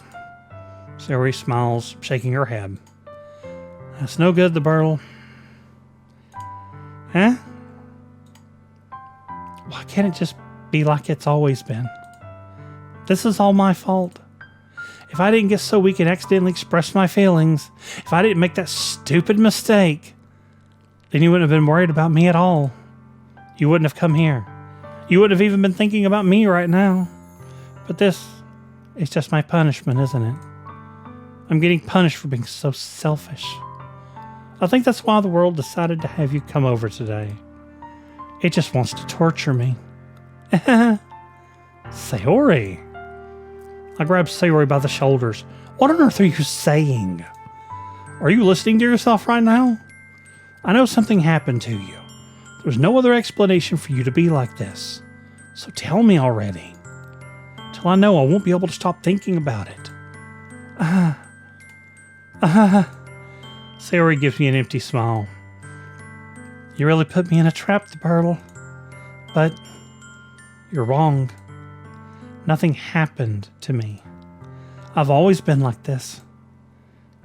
Sayori smiles, shaking her head. That's no good, the Burtle. Huh? Why can't it just be like it's always been? This is all my fault. If I didn't get so weak and accidentally express my feelings, if I didn't make that stupid mistake, then you wouldn't have been worried about me at all. You wouldn't have come here. You wouldn't have even been thinking about me right now. But this is just my punishment, isn't it? I'm getting punished for being so selfish. I think that's why the world decided to have you come over today. It just wants to torture me. Sayori. I grabbed Sayori by the shoulders. What on earth are you saying? Are you listening to yourself right now? I know something happened to you. There's no other explanation for you to be like this. So tell me already. Till I know I won't be able to stop thinking about it. Sayori gives me an empty smile. You really put me in a trap, the Burtle. But you're wrong. Nothing happened to me. I've always been like this.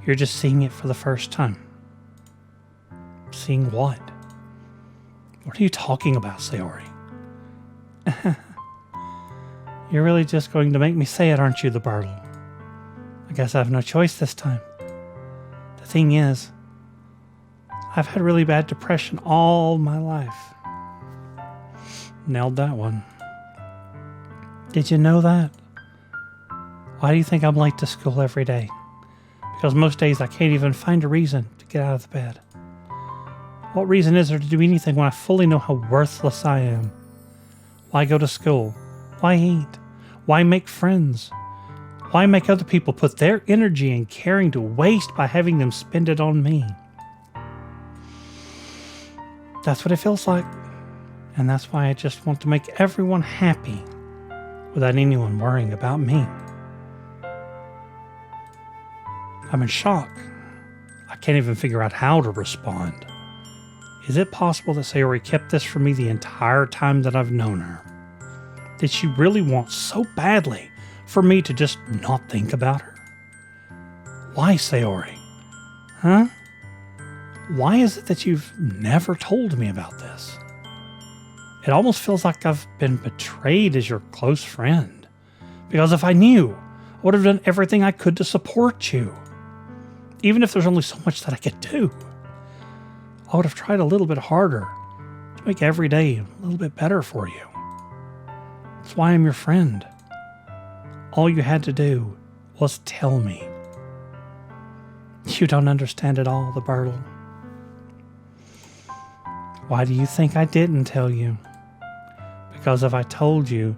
You're just seeing it for the first time. Seeing what? What are you talking about, Sayori? You're really just going to make me say it, aren't you, the Burtle? I guess I have no choice this time. The thing is, I've had really bad depression all my life. Nailed that one. Did you know that? Why do you think I'm late to school every day? Because most days I can't even find a reason to get out of the bed. What reason is there to do anything when I fully know how worthless I am? Why go to school? Why eat? Why make friends? Why make other people put their energy and caring to waste by having them spend it on me? That's what it feels like. And that's why I just want to make everyone happy without anyone worrying about me. I'm in shock. I can't even figure out how to respond. Is it possible that Sayori kept this from me the entire time that I've known her? Did she really want so badly for me to just not think about her? Why, Sayori? Huh? Why is it that you've never told me about this? It almost feels like I've been betrayed as your close friend. Because if I knew, I would have done everything I could to support you. Even if there's only so much that I could do. I would have tried a little bit harder to make every day a little bit better for you. That's why I'm your friend. All you had to do was tell me. You don't understand at all, the Burtle. Why do you think I didn't tell you? Because if I told you,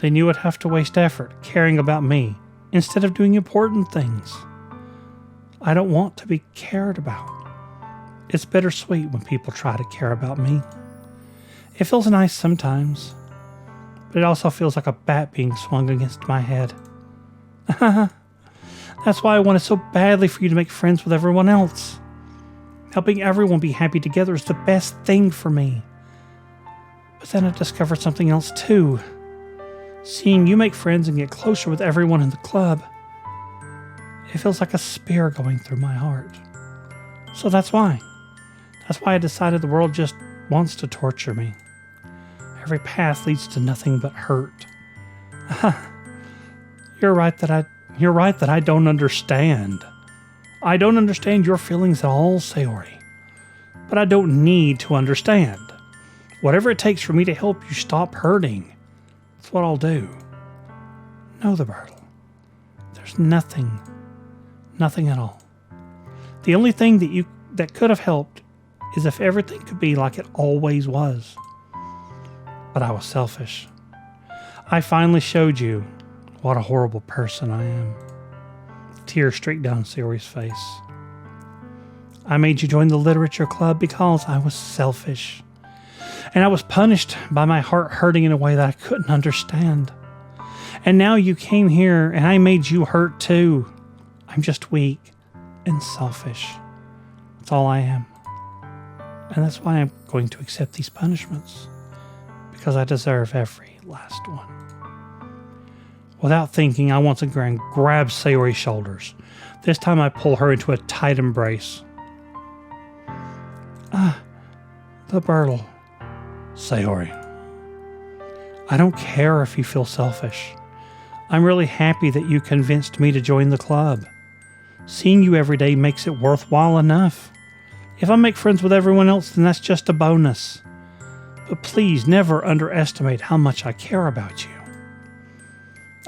then you would have to waste effort caring about me instead of doing important things. I don't want to be cared about. It's bittersweet when people try to care about me. It feels nice sometimes, but it also feels like a bat being swung against my head. That's why I wanted so badly for you to make friends with everyone else. Helping everyone be happy together is the best thing for me. But then I discovered something else too. Seeing you make friends and get closer with everyone in the club, it feels like a spear going through my heart. So that's why. That's why I decided the world just wants to torture me. Every path leads to nothing but hurt. You're right that I don't understand. I don't understand your feelings at all, Sayori. But I don't need to understand. Whatever it takes for me to help you stop hurting, that's what I'll do. No, the Burtle. There's nothing at all. The only thing that could have helped is if everything could be like it always was. But I was selfish. I finally showed you what a horrible person I am. Tears streaked down Sayori's face. I made you join the literature club because I was selfish. And I was punished by my heart hurting in a way that I couldn't understand. And now you came here and I made you hurt too. I I'm just weak and selfish. That's all I am. And that's why I'm going to accept these punishments. Because I deserve every last one. Without thinking, I once again grab Sayori's shoulders. This time I pull her into a tight embrace. The Bertle. Sayori. I don't care if you feel selfish. I'm really happy that you convinced me to join the club. Seeing you every day makes it worthwhile enough. If I make friends with everyone else, then that's just a bonus. But please never underestimate how much I care about you.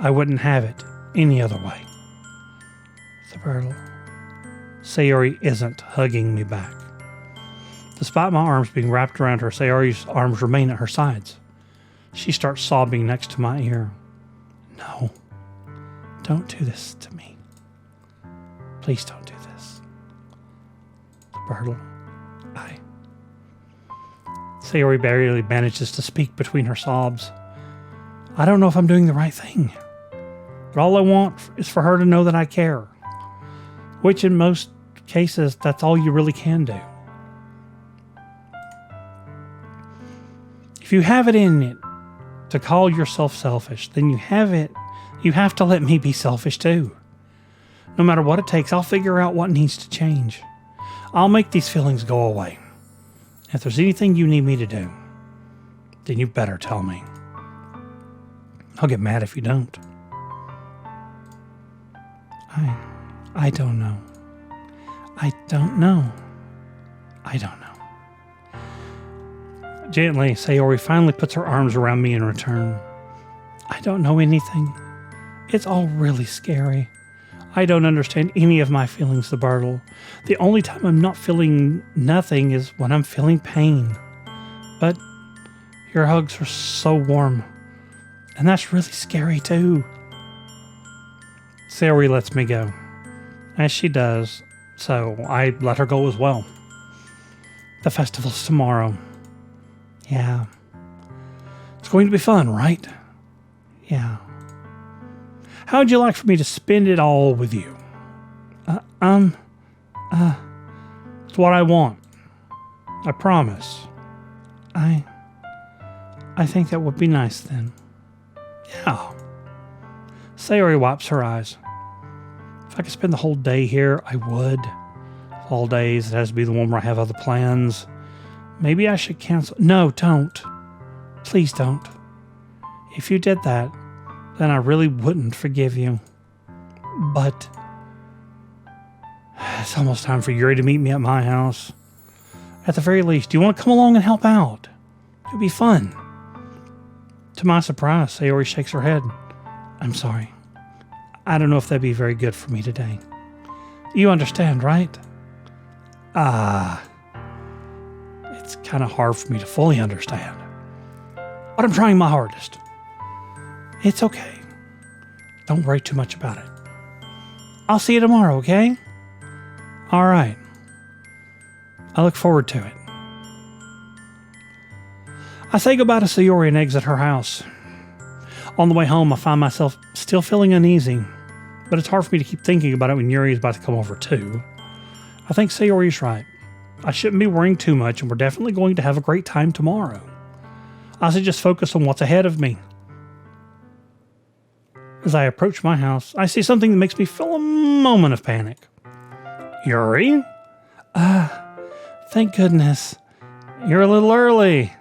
I wouldn't have it any other way. The Bertle. Sayori isn't hugging me back. Despite my arms being wrapped around her, Sayori's arms remain at her sides. She starts sobbing next to my ear. No, don't do this to me. Please don't do this. The Bertle. Sayori barely manages to speak between her sobs. I don't know if I'm doing the right thing. But all I want is for her to know that I care. Which in most cases, that's all you really can do. If you have it in it to call yourself selfish, then you have to let me be selfish too. No matter what it takes, I'll figure out what needs to change. I'll make these feelings go away. If there's anything you need me to do, then you better tell me. I'll get mad if you don't. I don't know. I don't know. I don't know. Gently, Sayori finally puts her arms around me in return. I don't know anything. It's all really scary. I don't understand any of my feelings, the Bertle. The only time I'm not feeling nothing is when I'm feeling pain. But your hugs are so warm. And that's really scary too. Sayori lets me go. As she does, so I let her go as well. The festival's tomorrow. Yeah. It's going to be fun, right? Yeah. How would you like for me to spend it all with you? It's what I want. I promise. I think that would be nice then. Yeah. Sayori wipes her eyes. If I could spend the whole day here, I would. All days, it has to be the one where I have other plans. Maybe I should cancel. No, don't. Please don't. If you did that, then I really wouldn't forgive you. But it's almost time for Yuri to meet me at my house. At the very least, do you want to come along and help out? It'll be fun. To my surprise, Sayori shakes her head. I'm sorry. I don't know if that'd be very good for me today. You understand, right? It's kind of hard for me to fully understand. But I'm trying my hardest. It's okay. Don't worry too much about it. I'll see you tomorrow, okay? All right. I look forward to it. I say goodbye to Sayori and exit her house. On the way home, I find myself still feeling uneasy, but it's hard for me to keep thinking about it when Yuri is about to come over too. I think Sayori's right. I shouldn't be worrying too much, and we're definitely going to have a great time tomorrow. I should just focus on what's ahead of me. As I approach my house, I see something that makes me feel a moment of panic. Yuri? Thank goodness. You're a little early.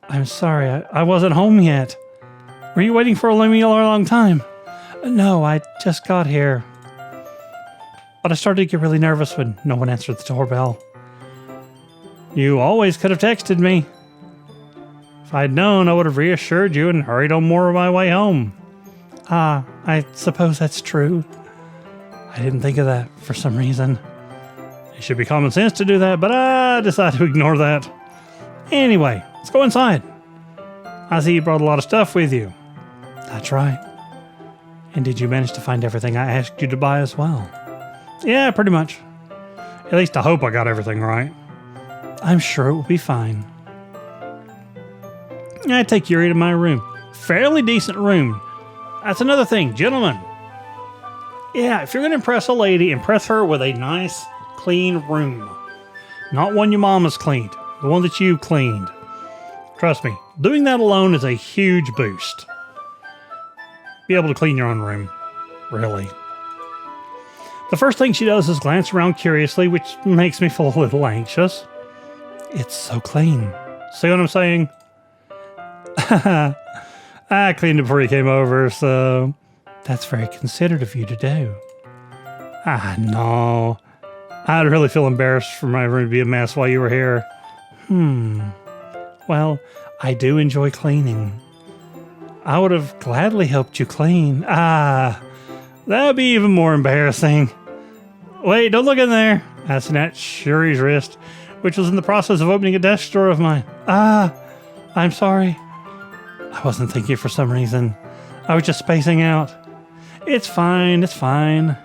I'm sorry, I wasn't home yet. Were you waiting for a long time? No, I just got here. But I started to get really nervous when no one answered the doorbell. You always could have texted me. If I'd known, I would have reassured you and hurried on more of my way home. I suppose that's true. I didn't think of that for some reason. It should be common sense to do that, but I decided to ignore that. Anyway, let's go inside. I see you brought a lot of stuff with you. That's right. And did you manage to find everything I asked you to buy as well? Yeah, pretty much. At least I hope I got everything right. I'm sure it will be fine. I take Yuri to my room. Fairly decent room. That's another thing, gentlemen. Yeah, if you're going to impress a lady, impress her with a nice, clean room. Not one your mama's cleaned, the one that you cleaned. Trust me, doing that alone is a huge boost. Be able to clean your own room. Really. The first thing she does is glance around curiously, which makes me feel a little anxious. It's so clean. See what I'm saying? I cleaned it before you came over, so that's very considerate of you to do. No. I'd really feel embarrassed for my room to be a mess while you were here. Well, I do enjoy cleaning. I would have gladly helped you clean. That would be even more embarrassing. Wait, don't look in there. I snatched Shuri's wrist, which was in the process of opening a desk drawer of mine. I'm sorry. I wasn't thinking for some reason. I was just spacing out. It's fine, it's fine.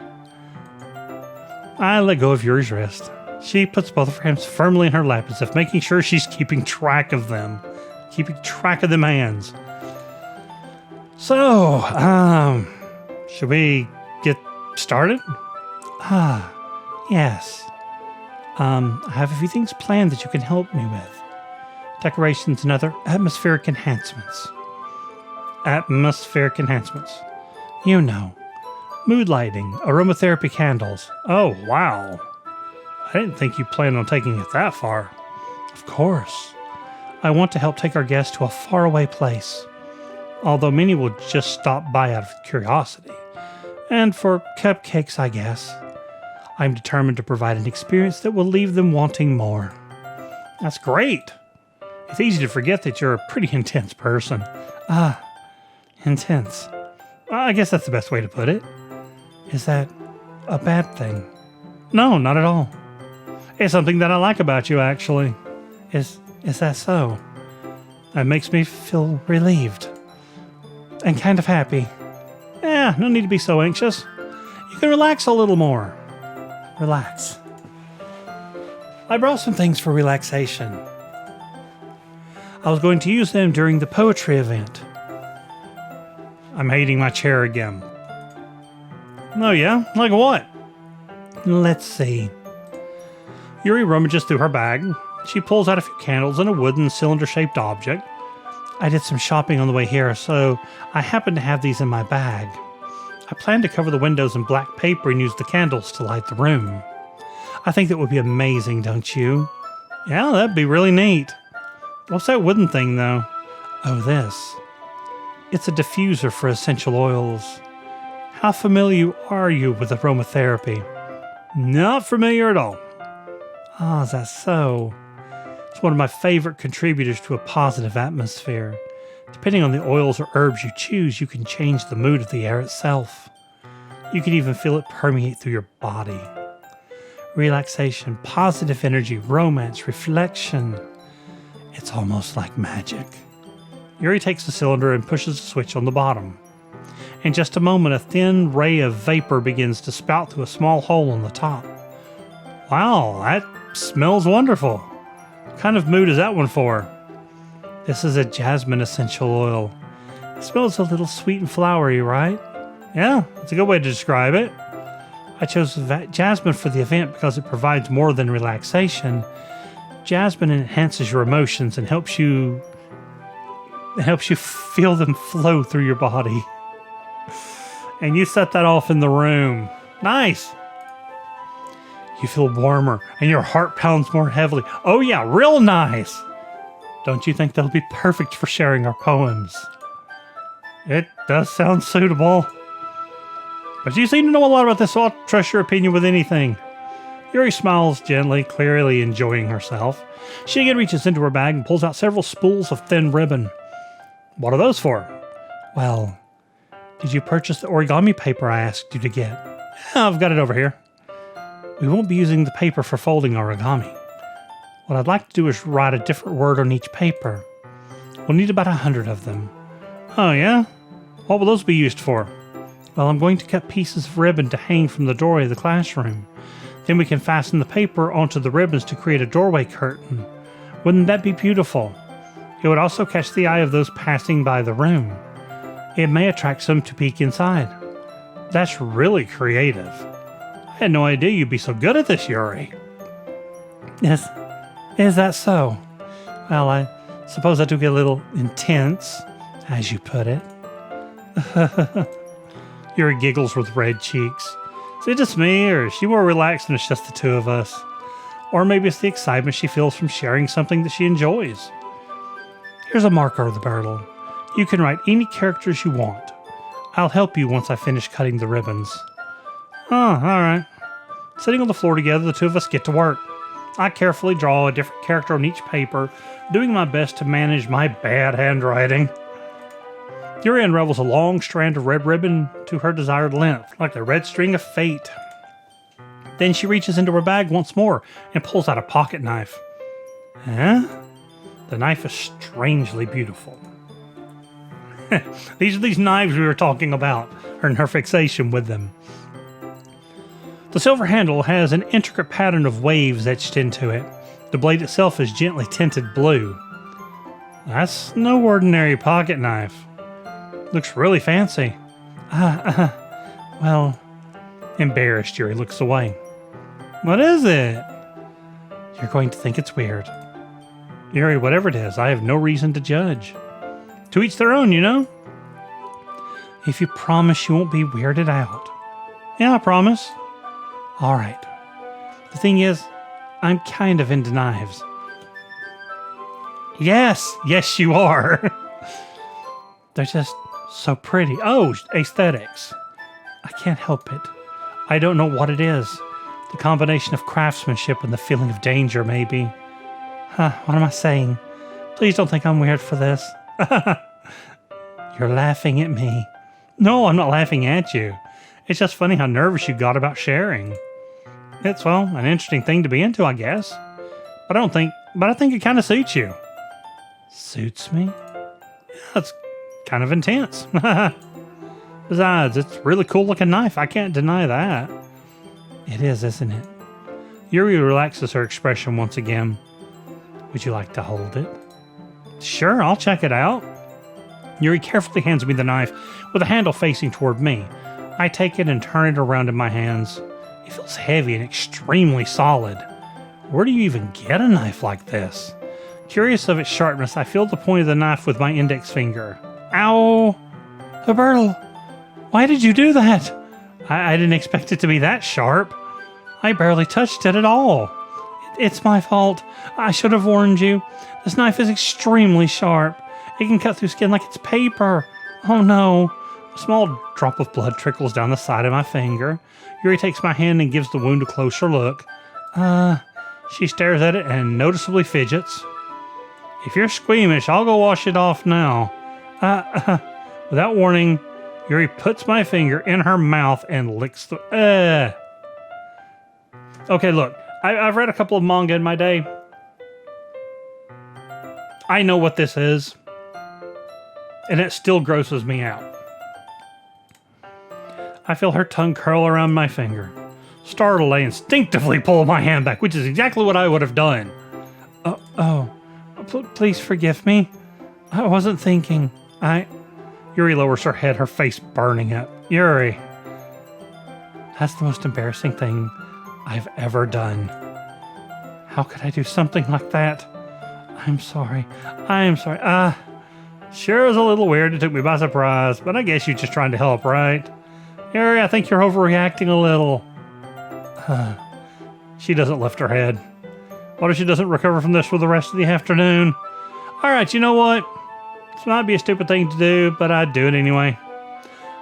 I let go of Yuri's wrist. She puts both of her hands firmly in her lap as if making sure she's keeping track of them. Keeping track of them hands. So, should we get started? Yes. I have a few things planned that you can help me with. Decorations and other atmospheric enhancements. Atmospheric enhancements. You know. Mood lighting, aromatherapy candles. Oh, wow. I didn't think you planned on taking it that far. Of course. I want to help take our guests to a faraway place. Although many will just stop by out of curiosity. And for cupcakes, I guess. I'm determined to provide an experience that will leave them wanting more. That's great. It's easy to forget that you're a pretty intense person. Intense. I guess that's the best way to put it. Is that a bad thing? No, not at all. It's something that I like about you, actually. Is that so? That makes me feel relieved. And kind of happy. No need to be so anxious. You can relax a little more. Relax. I brought some things for relaxation. I was going to use them during the poetry event. I'm hating my chair again. Oh yeah? Like what? Let's see. Yuri rummages through her bag. She pulls out a few candles and a wooden cylinder-shaped object. I did some shopping on the way here, so I happen to have these in my bag. I plan to cover the windows in black paper and use the candles to light the room. I think that would be amazing, don't you? Yeah, that'd be really neat. What's that wooden thing, though? Oh, this. It's a diffuser for essential oils. How familiar are you with aromatherapy? Not familiar at all. Is that so? It's one of my favorite contributors to a positive atmosphere. Depending on the oils or herbs you choose, you can change the mood of the air itself. You can even feel it permeate through your body. Relaxation, positive energy, romance, reflection. It's almost like magic. Yuri takes the cylinder and pushes the switch on the bottom. In just a moment, a thin ray of vapor begins to spout through a small hole on the top. Wow, that smells wonderful. What kind of mood is that one for? This is a jasmine essential oil. It smells a little sweet and flowery, right? Yeah, that's a good way to describe it. I chose jasmine for the event because it provides more than relaxation. Jasmine enhances your emotions and helps you feel them flow through your body. And you set that off in the room. Nice. You feel warmer and your heart pounds more heavily. Oh yeah, real nice. Don't you think that'll be perfect for sharing our poems? It does sound suitable. But you seem to know a lot about this, so I'll trust your opinion with anything. Yuri smiles gently, clearly enjoying herself. She again reaches into her bag and pulls out several spools of thin ribbon. What are those for? Well, did you purchase the origami paper I asked you to get? Yeah, I've got it over here. We won't be using the paper for folding origami. What I'd like to do is write a different word on each paper. We'll need about 100 of them. Oh yeah? What will those be used for? Well, I'm going to cut pieces of ribbon to hang from the doorway of the classroom. Then we can fasten the paper onto the ribbons to create a doorway curtain. Wouldn't that be beautiful? It would also catch the eye of those passing by the room. It may attract some to peek inside. That's really creative. I had no idea you'd be so good at this, Yuri. Is that so? Well, I suppose I do get a little intense, as you put it. Yuri giggles with red cheeks. Is it just me, or is she more relaxed when it's just the two of us? Or maybe it's the excitement she feels from sharing something that she enjoys. Here's a marker of the barrel. You can write any characters you want. I'll help you once I finish cutting the ribbons. Oh, alright. Sitting on the floor together, the two of us get to work. I carefully draw a different character on each paper, doing my best to manage my bad handwriting. Yuri unravels a long strand of red ribbon to her desired length, like the red string of fate. Then she reaches into her bag once more and pulls out a pocket knife. Huh? The knife is strangely beautiful. These are these knives we were talking about, and her fixation with them. The silver handle has an intricate pattern of waves etched into it. The blade itself is gently tinted blue. That's no ordinary pocket knife. Looks really fancy. Well, embarrassed, Yuri looks away. What is it? You're going to think it's weird. Yuri, whatever it is, I have no reason to judge. To each their own, you know? If you promise you won't be weirded out. Yeah, I promise. All right. The thing is, I'm kind of into knives. Yes, you are. They're just so pretty. Oh, aesthetics. I can't help it. I don't know what it is. The combination of craftsmanship and the feeling of danger, maybe. What am I saying? Please don't think I'm weird for this. You're laughing at me. No, I'm not laughing at you. It's just funny how nervous you got about sharing. It's, well, an interesting thing to be into, I guess. But I think it kind of suits you. Suits me? Yeah, it's kind of intense. Besides, it's a really cool looking knife. I can't deny that. It is, isn't it? Yuri relaxes her expression once again. Would you like to hold it? Sure, I'll check it out. Yuri carefully hands me the knife with the handle facing toward me. I take it and turn it around in my hands. It feels heavy and extremely solid. Where do you even get a knife like this? Curious of its sharpness, I feel the point of the knife with my index finger. Ow! Roberto, why did you do that? I didn't expect it to be that sharp. I barely touched it at all. It's my fault. I should have warned you. This knife is extremely sharp. It can cut through skin like it's paper. Oh no. A small drop of blood trickles down the side of my finger. Yuri takes my hand and gives the wound a closer look. She stares at it and noticeably fidgets. If you're squeamish, I'll go wash it off now. Without warning, Yuri puts my finger in her mouth and licks the... Okay, look. I've read a couple of manga in my day. I know what this is. And it still grosses me out. I feel her tongue curl around my finger. Startled, I instinctively pull my hand back, which is exactly what I would have done. Please forgive me. I wasn't thinking. Yuri lowers her head, her face burning up. Yuri. That's the most embarrassing thing I've ever done. How could I do something like that? I'm sorry. Sure is a little weird. It took me by surprise, but I guess you're just trying to help, right? Yuri, I think you're overreacting a little. She doesn't lift her head. What if she doesn't recover from this for the rest of the afternoon? Alright, you know what? This might be a stupid thing to do, but I'd do it anyway.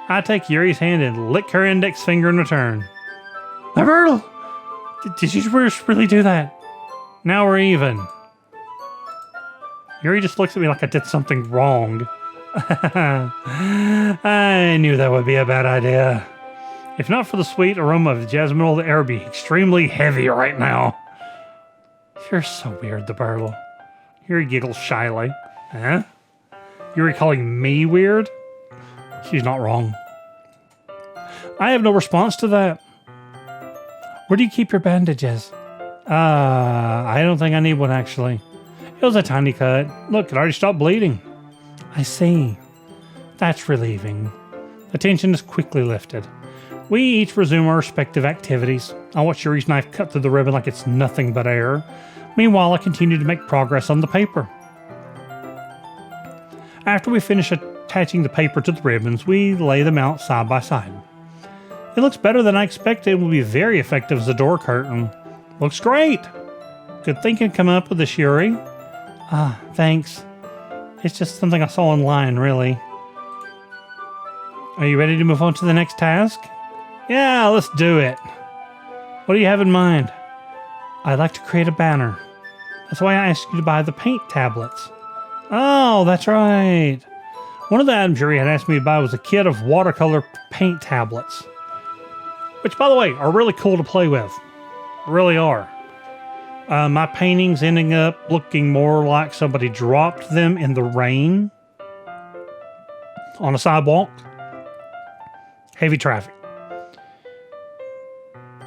I take Yuri's hand and lick her index finger in return. Roberto! Did you really do that? Now we're even. Yuri just looks at me like I did something wrong. I knew that would be a bad idea. If not for the sweet aroma of jasmine, the air would be extremely heavy right now. You're so weird, the Bartle. Yuri giggles shyly. Huh? Yuri calling me weird? She's not wrong. I have no response to that. Where do you keep your bandages? I don't think I need one, actually. It was a tiny cut. Look, it already stopped bleeding. I see. That's relieving. The tension is quickly lifted. We each resume our respective activities. I watch Yuri's knife cut through the ribbon like it's nothing but air. Meanwhile, I continue to make progress on the paper. After we finish attaching the paper to the ribbons, we lay them out side by side. It looks better than I expected and will be very effective as a door curtain. Looks great! Good thinking coming up with this, Yuri. Thanks. It's just something I saw online, really. Are you ready to move on to the next task? Yeah, let's do it. What do you have in mind? I'd like to create a banner. That's why I asked you to buy the paint tablets. Oh, that's right. One of the items Yuri had asked me to buy was a kit of watercolor paint tablets. Which, by the way, are really cool to play with. Really are. My paintings ending up looking more like somebody dropped them in the rain on a sidewalk. Heavy traffic.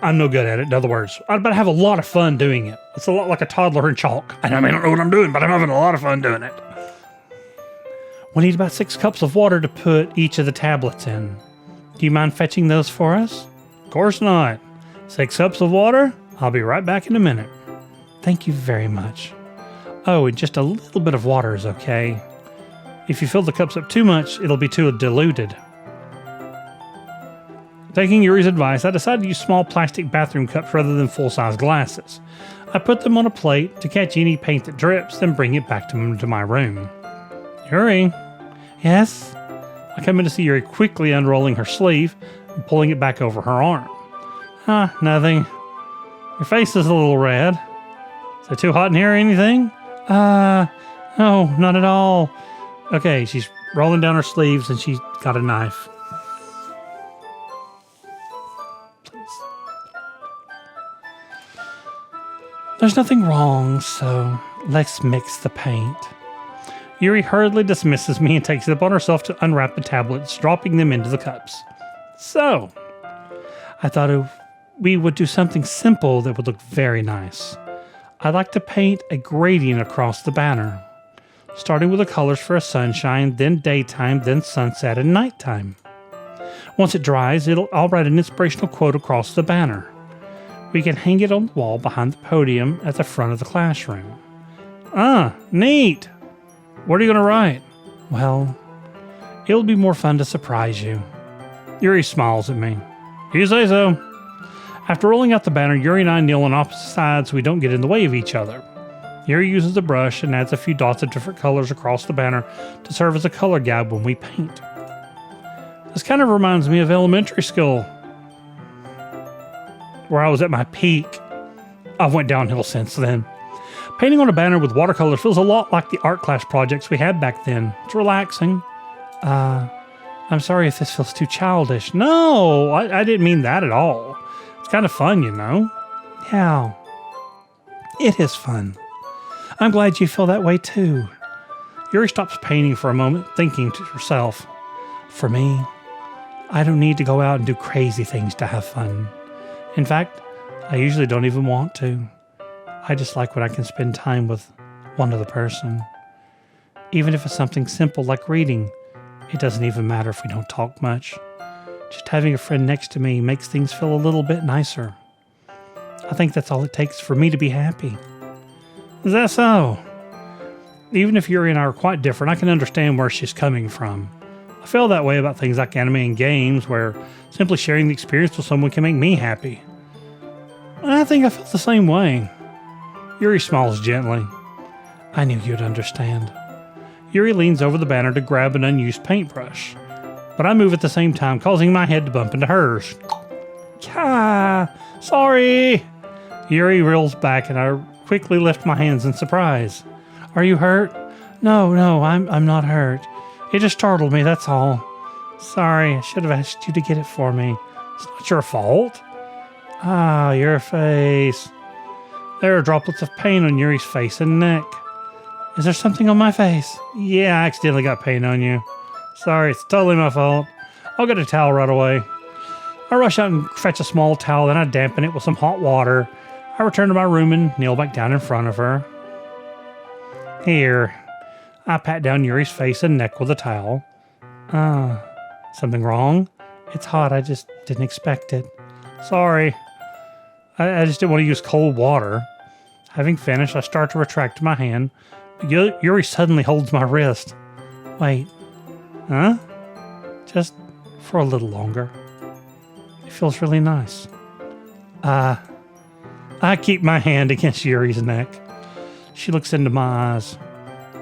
I'm no good at it, in other words. But I have a lot of fun doing it. It's a lot like a toddler in chalk. And I don't know what I'm doing, but I'm having a lot of fun doing it. We need about 6 cups of water to put each of the tablets in. Do you mind fetching those for us? Of course not. 6 cups of water? I'll be right back in a minute. Thank you very much. Oh, and just a little bit of water is okay. If you fill the cups up too much, it'll be too diluted. Taking Yuri's advice, I decided to use small plastic bathroom cups rather than full-size glasses. I put them on a plate to catch any paint that drips, then bring it back to my room. Yuri? Yes? I come in to see Yuri quickly unrolling her sleeve and pulling it back over her arm. Nothing. Your face is a little red. Is it too hot in here or anything? No, not at all. Okay, she's rolling down her sleeves and she's got a knife. There's nothing wrong, so let's mix the paint. Yuri hurriedly dismisses me and takes it upon herself to unwrap the tablets, dropping them into the cups. So, I thought we would do something simple that would look very nice. I'd like to paint a gradient across the banner, starting with the colors for a sunshine, then daytime, then sunset and nighttime. Once it dries, I'll write an inspirational quote across the banner. We can hang it on the wall behind the podium at the front of the classroom. Neat! What are you going to write? Well, it'll be more fun to surprise you. Yuri smiles at me. You say so. After rolling out the banner, Yuri and I kneel on opposite sides so we don't get in the way of each other. Yuri uses a brush and adds a few dots of different colors across the banner to serve as a color guide when we paint. This kind of reminds me of elementary school, where I was at my peak. I've went downhill since then. Painting on a banner with watercolor feels a lot like the art class projects we had back then. It's relaxing. I'm sorry if this feels too childish. No, I didn't mean that at all. It's kind of fun, you know? Yeah, it is fun. I'm glad you feel that way too. Yuri stops painting for a moment, thinking to herself, for me, I don't need to go out and do crazy things to have fun. In fact, I usually don't even want to. I just like when I can spend time with one other person. Even if it's something simple like reading, it doesn't even matter if we don't talk much. Just having a friend next to me makes things feel a little bit nicer. I think that's all it takes for me to be happy. Is that so? Even if Yuri and I are quite different, I can understand where she's coming from. I feel that way about things like anime and games, where simply sharing the experience with someone can make me happy. And I think I feel the same way. Yuri smiles gently. I knew you'd understand. Yuri leans over the banner to grab an unused paintbrush, but I move at the same time, causing my head to bump into hers. Sorry. Yuri reels back and I quickly lift my hands in surprise. Are you hurt? No, I'm not hurt. It just startled me, that's all. Sorry, I should have asked you to get it for me. It's not your fault. Your face. There are droplets of paint on Yuri's face and neck. Is there something on my face? Yeah, I accidentally got paint on you. Sorry, it's totally my fault. I'll get a towel right away. I rush out and fetch a small towel, then I dampen it with some hot water. I return to my room and kneel back down in front of her. Here. I pat down Yuri's face and neck with a towel. Something wrong? It's hot. I just didn't expect it. Sorry. I just didn't want to use cold water. Having finished, I start to retract my hand. But Yuri suddenly holds my wrist. Wait. Huh? Just for a little longer. It feels really nice. I keep my hand against Yuri's neck. She looks into my eyes.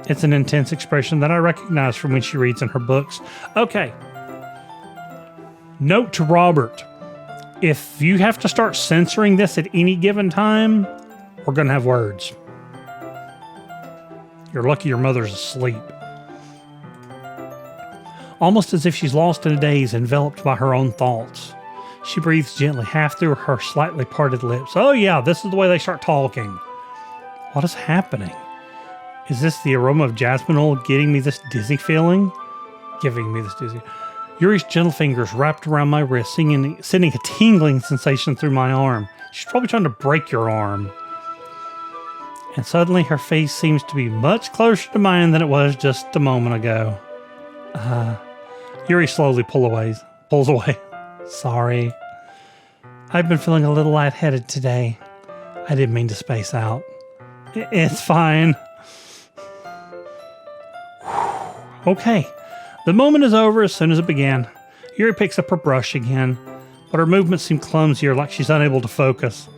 It's an intense expression that I recognize from when she reads in her books. Okay. Note to Robert. If you have to start censoring this at any given time, we're going to have words. You're lucky your mother's asleep. Almost as if she's lost in a daze, enveloped by her own thoughts. She breathes gently, half through her slightly parted lips. Oh yeah, this is the way they start talking. What is happening? Is this the aroma of jasmine oil getting me this dizzy feeling? Giving me this dizzy. Yuri's gentle fingers wrapped around my wrist, sending a tingling sensation through my arm. She's probably trying to break your arm. And suddenly her face seems to be much closer to mine than it was just a moment ago. Yuri slowly pulls away. Sorry. I've been feeling a little lightheaded today. I didn't mean to space out. It's fine. Okay. The moment is over as soon as it began. Yuri picks up her brush again, but her movements seem clumsier, like she's unable to focus.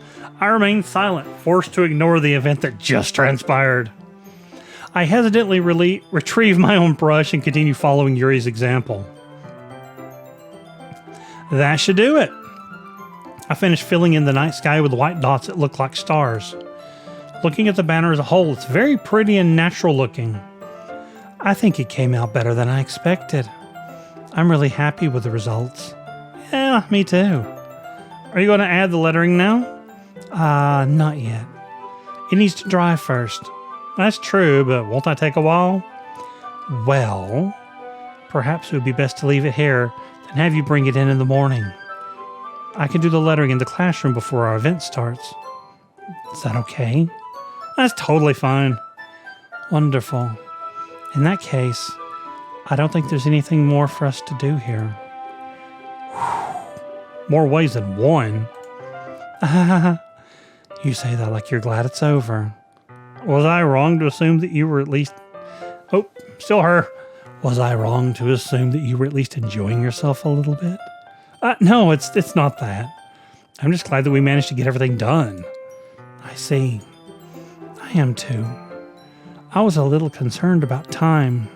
I remain silent, forced to ignore the event that just transpired. I hesitantly retrieve my own brush and continue following Yuri's example. That should do it. I finished filling in the night sky with white dots that look like stars. Looking at the banner as a whole, it's very pretty and natural looking. I think it came out better than I expected. I'm really happy with the results. Yeah, me too. Are you going to add the lettering now? Not yet. It needs to dry first. That's true, but won't that take a while? Well, perhaps it would be best to leave it here and have you bring it in the morning. I can do the lettering in the classroom before our event starts. Is that okay? That's totally fine. Wonderful. In that case, I don't think there's anything more for us to do here. More ways than one. You say that like you're glad it's over. Was I wrong to assume that you were at least... Oh, still her. Was I wrong to assume that you were at least enjoying yourself a little bit? No, it's not that. I'm just glad that we managed to get everything done. I see. I am too. I was a little concerned about time.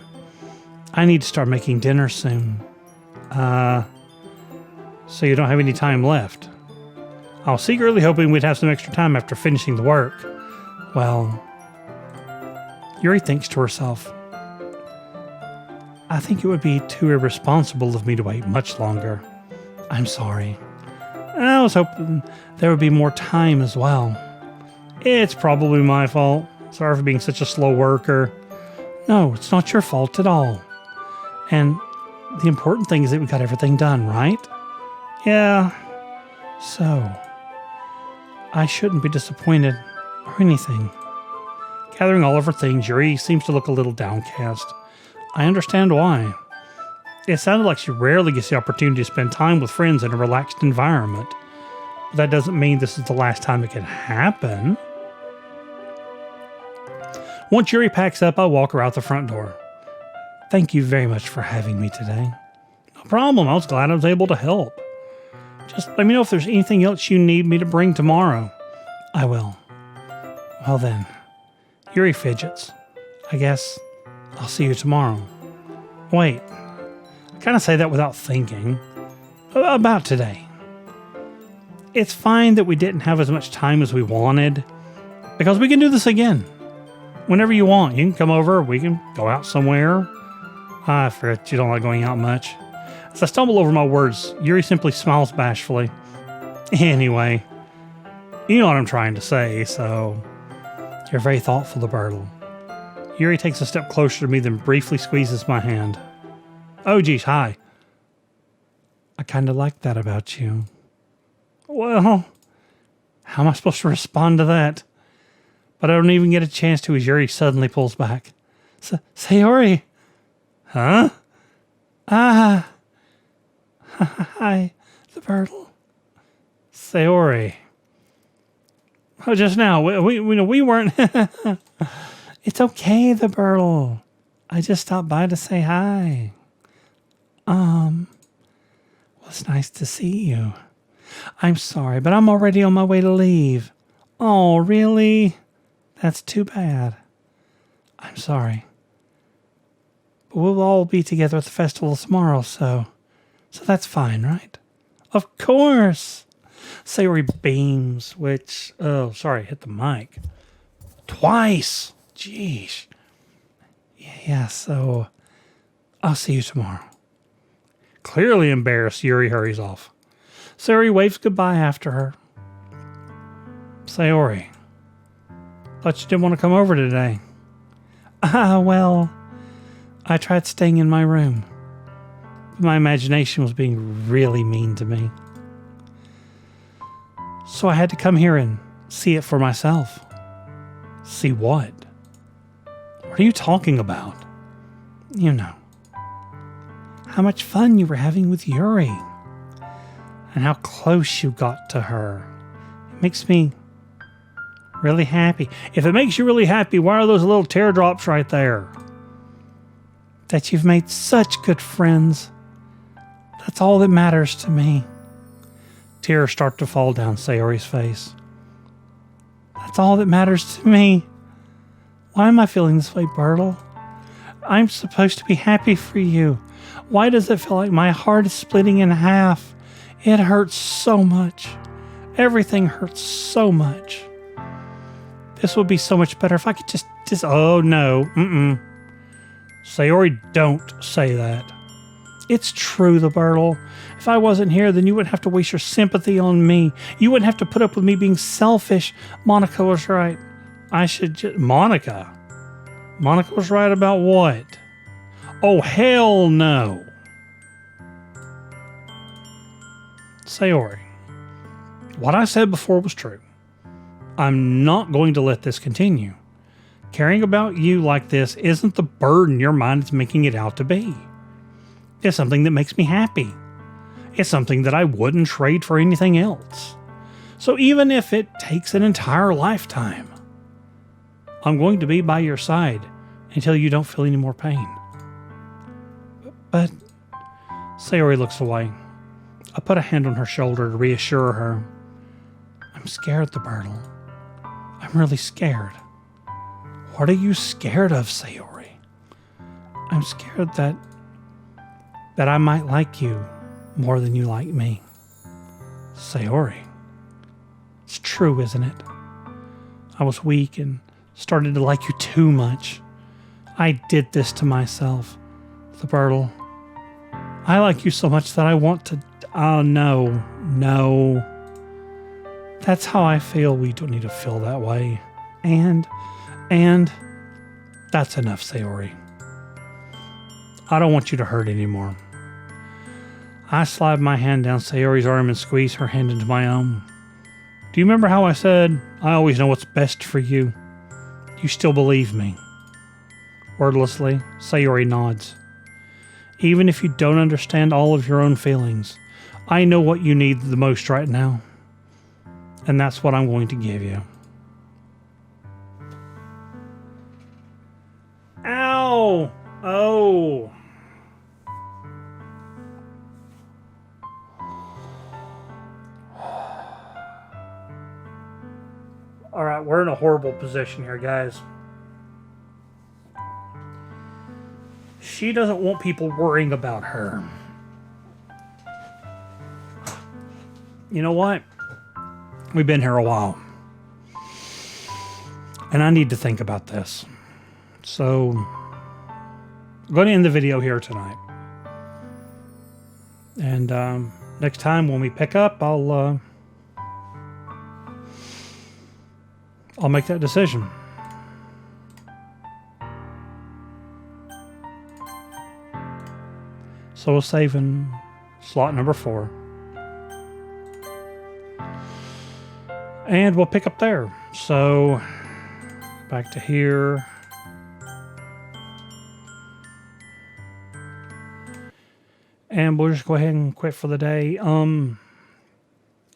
I need to start making dinner soon. So you don't have any time left? I was secretly hoping we'd have some extra time after finishing the work. Well, Yuri thinks to herself, I think it would be too irresponsible of me to wait much longer. I'm sorry. I was hoping there would be more time as well. It's probably my fault. Sorry for being such a slow worker. No, it's not your fault at all. And the important thing is that we got everything done, right? Yeah. So, I shouldn't be disappointed or anything. Gathering all of her things, Yuri seems to look a little downcast. I understand why. It sounded like she rarely gets the opportunity to spend time with friends in a relaxed environment. But that doesn't mean this is the last time it can happen. Once Yuri packs up, I walk her out the front door. Thank you very much for having me today. No problem. I was glad I was able to help. Just let me know if there's anything else you need me to bring tomorrow. I will. Well then, Yuri fidgets. I guess I'll see you tomorrow. Wait, I kind of say that without thinking. About today. It's fine that we didn't have as much time as we wanted, because we can do this again. Whenever you want, you can come over, we can go out somewhere. I forget you don't like going out much. As I stumble over my words, Yuri simply smiles bashfully. Anyway, you know what I'm trying to say, so you're very thoughtful, Bertle. Yuri takes a step closer to me, then briefly squeezes my hand. Oh, geez, hi. I kind of like that about you. Well, how am I supposed to respond to that? But I don't even get a chance to as Yuri suddenly pulls back. Sayori. Huh? Hi, the Bertle. Sayori. Oh, just now. We weren't. It's okay, the Bertle. I just stopped by to say hi. Well, it's nice to see you. I'm sorry, but I'm already on my way to leave. Oh, really? That's too bad. I'm sorry. But we'll all be together at the festival tomorrow, so that's fine, right? Of course. Sayori beams, which... Oh, sorry, hit the mic. Twice. Jeez. Yeah, so I'll see you tomorrow. Clearly embarrassed, Yuri hurries off. Sayori waves goodbye after her. Sayori, thought you didn't want to come over today. Well, I tried staying in my room. But my imagination was being really mean to me. So I had to come here and see it for myself. See what? What are you talking about? You know. How much fun you were having with Yuri. And how close you got to her. It makes me really happy. If it makes you really happy, why are those little teardrops right there? That you've made such good friends. That's all that matters to me. Tears start to fall down Sayori's face. That's all that matters to me. Why am I feeling this way, Bertle? I'm supposed to be happy for you. Why does it feel like my heart is splitting in half? It hurts so much. Everything hurts so much. This would be so much better if I could just oh no. Sayori, don't say that. It's true, the Bertle. If I wasn't here, then you wouldn't have to waste your sympathy on me. You wouldn't have to put up with me being selfish. Monica was right. I should just... Monica? Monica was right about what? Oh, hell no. Sayori, what I said before was true. I'm not going to let this continue. Caring about you like this isn't the burden your mind is making it out to be. It's something that makes me happy. It's something that I wouldn't trade for anything else. So even if it takes an entire lifetime, I'm going to be by your side until you don't feel any more pain. But Sayori looks away. I put a hand on her shoulder to reassure her. I'm scared, the Bertle. I'm really scared. What are you scared of, Sayori? I'm scared that I might like you more than you like me. Sayori. It's true, isn't it? I was weak and started to like you too much. I did this to myself. The Bertle. I like you so much that I want to... Oh, no. No. That's how I feel. We don't need to feel that way. And that's enough, Sayori. I don't want you to hurt anymore. I slide my hand down Sayori's arm and squeeze her hand into my own. Do you remember how I said, I always know what's best for you? You still believe me? Wordlessly, Sayori nods. Even if you don't understand all of your own feelings, I know what you need the most right now. And that's what I'm going to give you. Ow! Oh! All right, we're in a horrible position here, guys. She doesn't want people worrying about her. You know what? We've been here a while. And I need to think about this. So, I'm going to end the video here tonight. And next time when we pick up, I'll make that decision. So we'll save in slot number 4. And we'll pick up there. So back to here. And we'll just go ahead and quit for the day.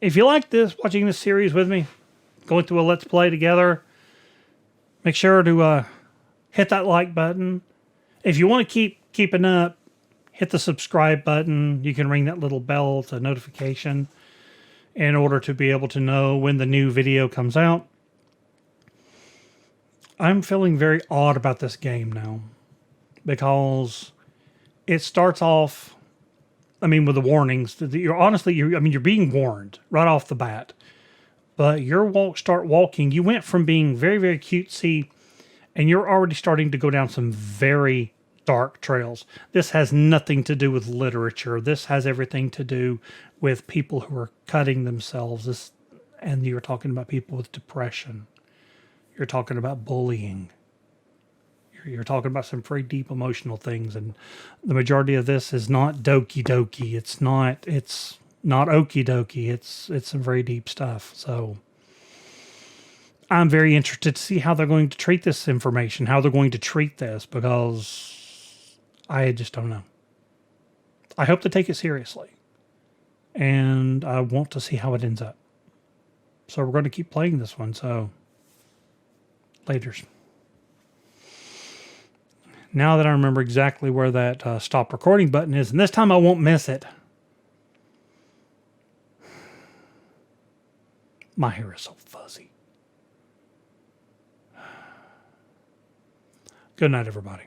If you like this, watching this series with me, going through a Let's Play together, make sure to hit that like button. If you want to keep keeping up, hit the subscribe button. You can ring that little bell to notification in order to be able to know when the new video comes out. I'm feeling very odd about this game now because it starts off, I mean, with the warnings. You're being warned right off the bat. But start walking. You went from being very, very cutesy, and you're already starting to go down some very dark trails. This has nothing to do with literature. This has everything to do with people who are cutting themselves. And you're talking about people with depression. You're talking about bullying. You're talking about some pretty deep emotional things. And the majority of this is not Doki. It's not okie dokie. It's some very deep stuff. So I'm very interested to see how they're going to treat this information, how they're going to treat this, because I just don't know. I hope to take it seriously, and I want to see how it ends up. So we're going to keep playing this one. So laters. Now that I remember exactly where that stop recording button is, and this time I won't miss it. My hair is so fuzzy. Good night, everybody.